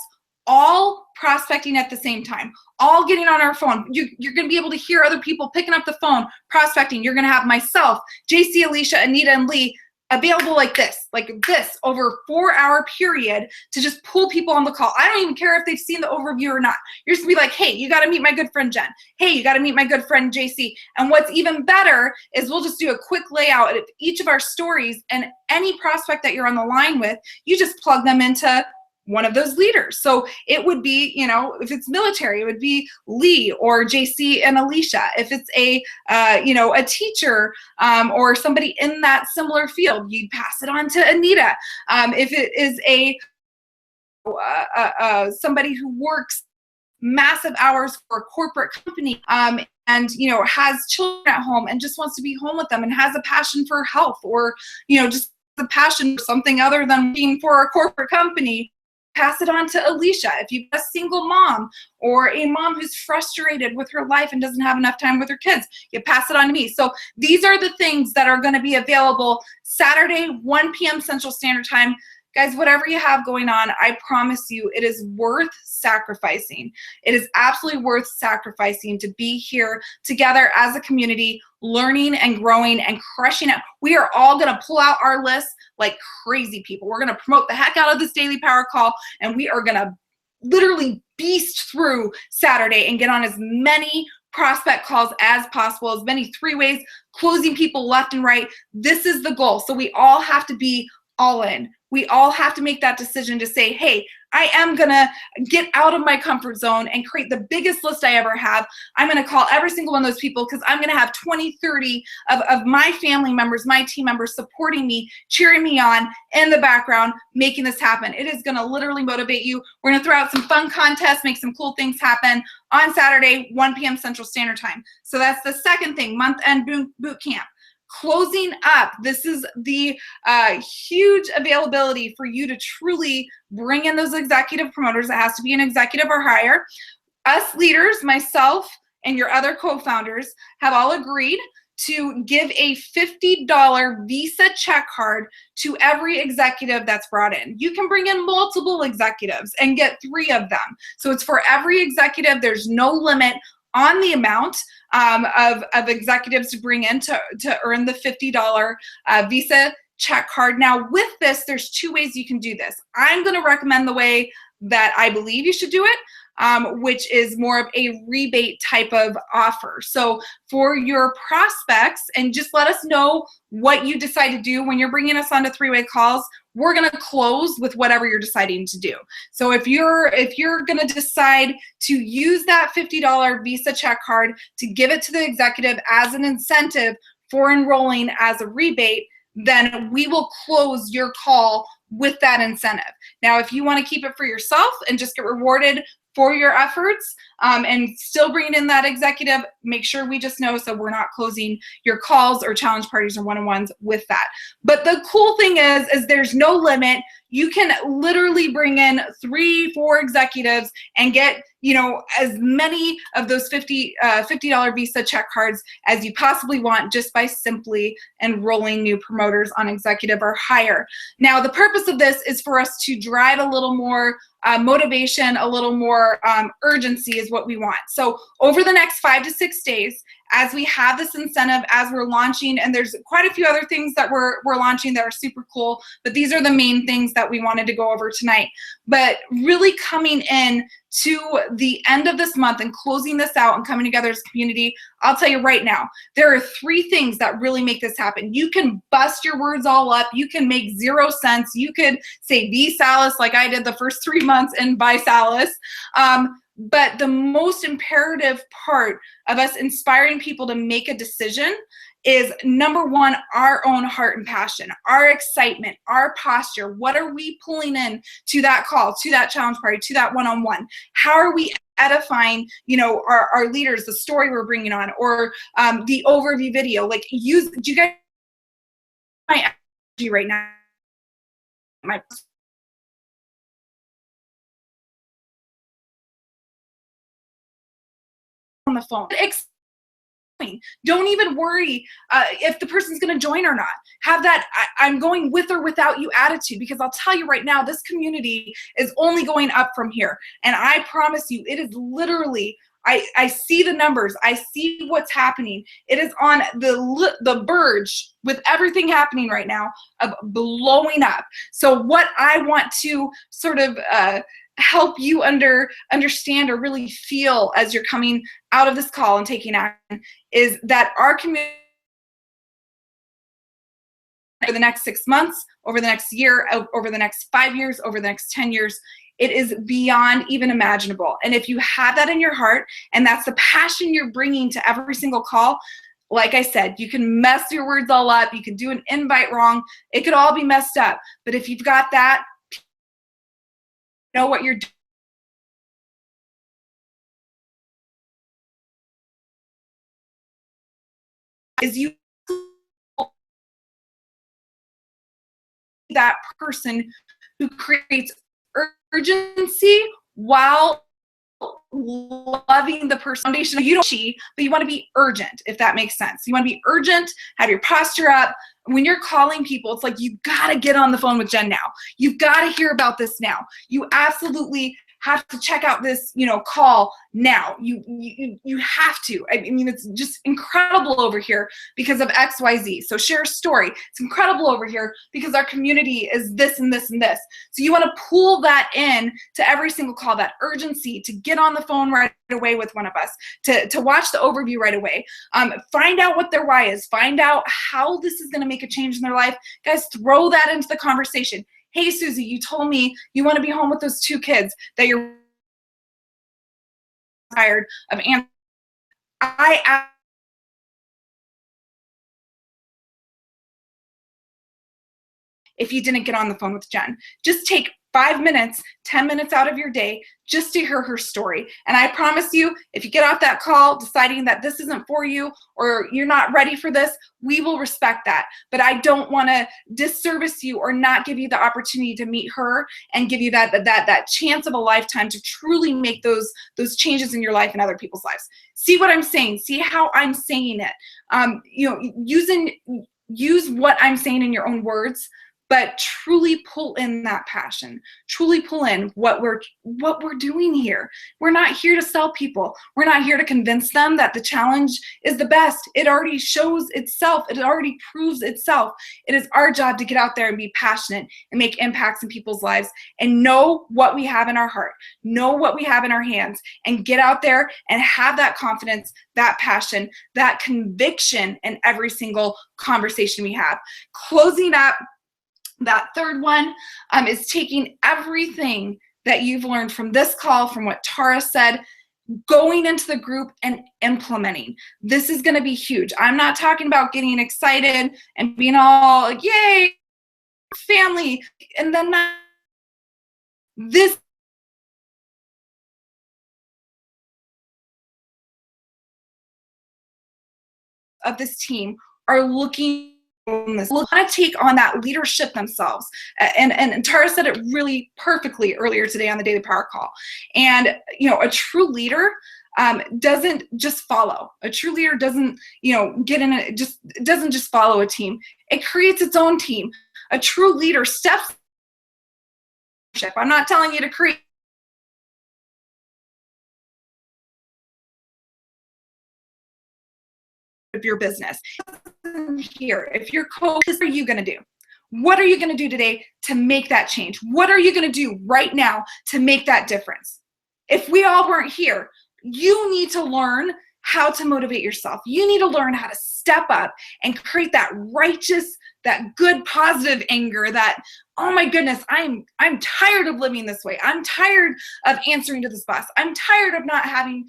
all prospecting at the same time, all getting on our phone. You're going to be able to hear other people picking up the phone, prospecting. You're going to have myself, JC, Alisha, Anita, and Lee available like this over a 4-hour period to just pull people on the call. I don't even care if they've seen the overview or not. You're just gonna be like, hey, you got to meet my good friend Jen. Hey, you got to meet my good friend JC. And what's even better is we'll just do a quick layout of each of our stories, and any prospect that you're on the line with, you just plug them into one of those leaders. So it would be, if it's military, it would be Lee or JC and Alisha. If it's a teacher or somebody in that similar field, you'd pass it on to Anita. If it is somebody who works massive hours for a corporate company and has children at home and just wants to be home with them and has a passion for health, or just a passion for something other than being for a corporate company, pass it on to Alisha. If you've got a single mom or a mom who's frustrated with her life and doesn't have enough time with her kids, you pass it on to me. So these are the things that are going to be available Saturday, 1 p.m. Central Standard Time. Guys, whatever you have going on, I promise you it is worth sacrificing. It is absolutely worth sacrificing to be here together as a community, learning and growing and crushing it. We are all going to pull out our lists like crazy people. We're going to promote the heck out of this daily power call, and we are going to literally beast through Saturday and get on as many prospect calls as possible, as many 3-ways, closing people left and right. This is the goal. So we all have to be all in. We all have to make that decision to say, hey, I am going to get out of my comfort zone and create the biggest list I ever have. I'm going to call every single one of those people because I'm going to have 20, 30 of my family members, my team members supporting me, cheering me on in the background, making this happen. It is going to literally motivate you. We're going to throw out some fun contests, make some cool things happen on Saturday, 1 p.m. Central Standard Time. So that's the second thing, month-end boot camp. Closing up, this is the huge availability for you to truly bring in those executive promoters. It has to be an executive or higher. Us leaders, myself and your other co-founders, have all agreed to give a $50 Visa check card to every executive that's brought in. You can bring in multiple executives and get 3 of them. So it's for every executive. There's no limit on the amount of executives to bring in to earn the $50 Visa check card. Now, with this, there's 2 ways you can do this. I'm going to recommend the way that I believe you should do it, which is more of a rebate type of offer. So for your prospects, and just let us know what you decide to do when you're bringing us onto 3-way calls. We're going to close with whatever you're deciding to do. So if you're going to decide to use that $50 Visa check card to give it to the executive as an incentive for enrolling as a rebate, then we will close your call with that incentive. Now, if you want to keep it for yourself and just get rewarded for your efforts and still bringing in that executive, make sure we just know so we're not closing your calls or challenge parties or one-on-ones with that. But the cool thing is there's no limit. You can literally bring in 3, 4 executives and get, as many of those $50 Visa check cards as you possibly want just by simply enrolling new promoters on executive or higher. Now, the purpose of this is for us to drive a little more motivation, a little more urgency is what we want. So over the next 5 to 6 days, as we have this incentive, as we're launching, and there's quite a few other things that we're launching that are super cool, but these are the main things that we wanted to go over tonight. But really coming in to the end of this month and closing this out and coming together as a community, I'll tell you right now, there are 3 things that really make this happen. You can bust your words all up. You can make 0 sense. You could say "Be Salis" like I did the first 3 months and "Bye Salis." But the most imperative part of us inspiring people to make a decision is, number 1, our own heart and passion, our excitement, our posture. What are we pulling in to that call, to that challenge party, to that one-on-one? How are we edifying, our leaders, the story we're bringing on, or the overview video? Like, do you guys my energy right now? My on the phone. Don't even worry if the person's going to join or not. Have that I'm going with or without you attitude, because I'll tell you right now, this community is only going up from here. And I promise you, it is literally, I see the numbers. I see what's happening. It is on the verge, with everything happening right now, of blowing up. So what I want to sort of help you understand or really feel as you're coming out of this call and taking action is that our community, over the next 6 months, over the next year, over the next 5 years, over the next 10 years, it is beyond even imaginable. And if you have that in your heart, and that's the passion you're bringing to every single call, like I said, you can mess your words all up. You can do an invite wrong. It could all be messed up. But if you've got that, know what you're doing. Is you that person who creates urgency while loving the person. Foundation, you don't cheat, but you want to be urgent, if that makes sense. You want to be urgent, have your posture up. When you're calling people, it's like, you got to get on the phone with Jenn now. You've got to hear about this now. You absolutely have to check out this, call now. You have to. I mean, it's just incredible over here because of XYZ. So share a story. It's incredible over here because our community is this and this and this. So you want to pull that in to every single call, that urgency to get on the phone right away with one of us, to watch the overview right away. Find out what their why is. Find out how this is going to make a change in their life. Guys, throw that into the conversation. Hey, Susie, you told me you want to be home with those 2 kids that you're tired of answering. If you didn't get on the phone with Jenn, just take 5 minutes, 10 minutes out of your day just to hear her story. And I promise you, if you get off that call deciding that this isn't for you or you're not ready for this, we will respect that. But I don't want to disservice you or not give you the opportunity to meet her and give you that chance of a lifetime to truly make those changes in your life and other people's lives. See what I'm saying? See how I'm saying it? Use what I'm saying in your own words, but truly pull in that passion. Truly pull in what we're doing here. We're not here to sell people. We're not here to convince them that the challenge is the best. It already shows itself. It already proves itself. It is our job to get out there and be passionate and make impacts in people's lives and know what we have in our heart, know what we have in our hands, and get out there and have that confidence, that passion, that conviction in every single conversation we have. Closing up, that third one is taking everything that you've learned from this call, from what Tara said, going into the group and implementing. This is going to be huge. I'm not talking about getting excited and being all like, yay, family. And then this of this team are looking want to take on that leadership themselves. And Tara said it really perfectly earlier today on the Daily Power Call. And, a true leader doesn't just follow. A true leader doesn't, doesn't just follow a team. It creates its own team. A true leader steps. I'm not telling you to create of your business. Here, if you're coach, what are you going to do? What are you going to do today to make that change? What are you going to do right now to make that difference? If we all weren't here, you need to learn how to motivate yourself. You need to learn how to step up and create that righteous, that good, positive anger, that, oh my goodness, I'm tired of living this way. I'm tired of answering to this boss. I'm tired of not having,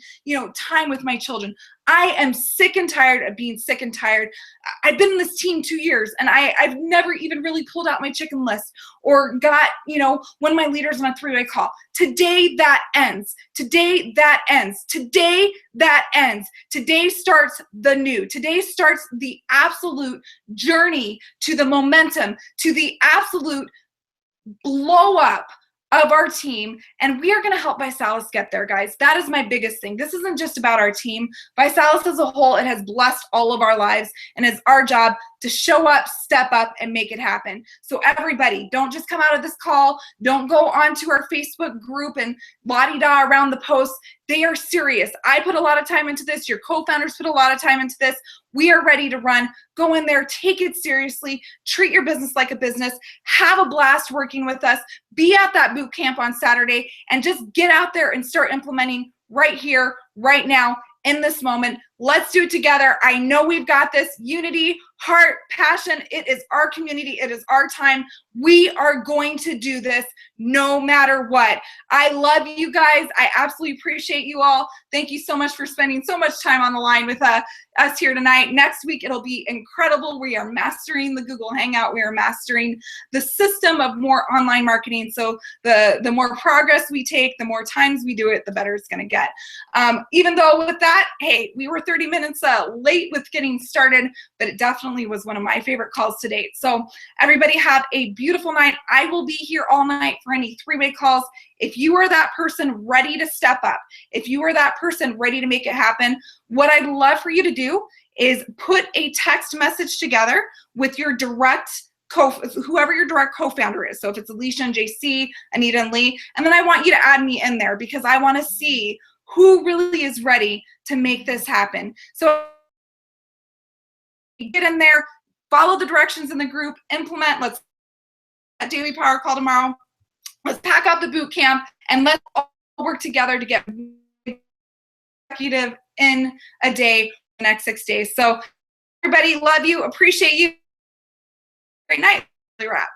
time with my children. I am sick and tired of being sick and tired. I've been in this team 2 years, and I've never even really pulled out my chicken list or got, one of my leaders on a three-way call. Today that ends. Today that ends. Today that ends. Today starts the new. Today starts the absolute journey to the momentum, to the absolute blow up of our team, and we are going to help ViSalus get there, guys. That is my biggest thing. This isn't just about our team. ViSalus as a whole, it has blessed all of our lives, and it's our job to show up, step up, and make it happen. So everybody, don't just come out of this call. Don't go onto our Facebook group and la-di-da around the posts. They are serious. I put a lot of time into this. Your co-founders put a lot of time into this. We are ready to run. Go in there, take it seriously, treat your business like a business, have a blast working with us, be at that boot camp on Saturday, and just get out there and start implementing right here, right now, in this moment. Let's do it together. I know we've got this. Unity, heart, passion. It is our community. It is our time. We are going to do this no matter what. I love you guys. I absolutely appreciate you all. Thank you so much for spending so much time on the line with us here tonight. Next week, it'll be incredible. We are mastering the Google Hangout. We are mastering the system of more online marketing. So the more progress we take, the more times we do it, the better it's going to get. Even though with that, hey, we were 30 minutes late with getting started, but it definitely was one of my favorite calls to date. So everybody have a beautiful night. I will be here all night for any three-way calls. If you are that person ready to step up, if you are that person ready to make it happen, what I'd love for you to do is put a text message together with your direct whoever your direct co-founder is. So if it's Alisha and JC, Anita and Lee, and then I want you to add me in there because I want to see who really is ready to make this happen. So get in there, follow the directions in the group, implement. Let's a daily power call tomorrow. Let's pack up the boot camp and let's all work together to get executive in a day, the next 6 days. So everybody, love you, appreciate you. Great night. Wrap.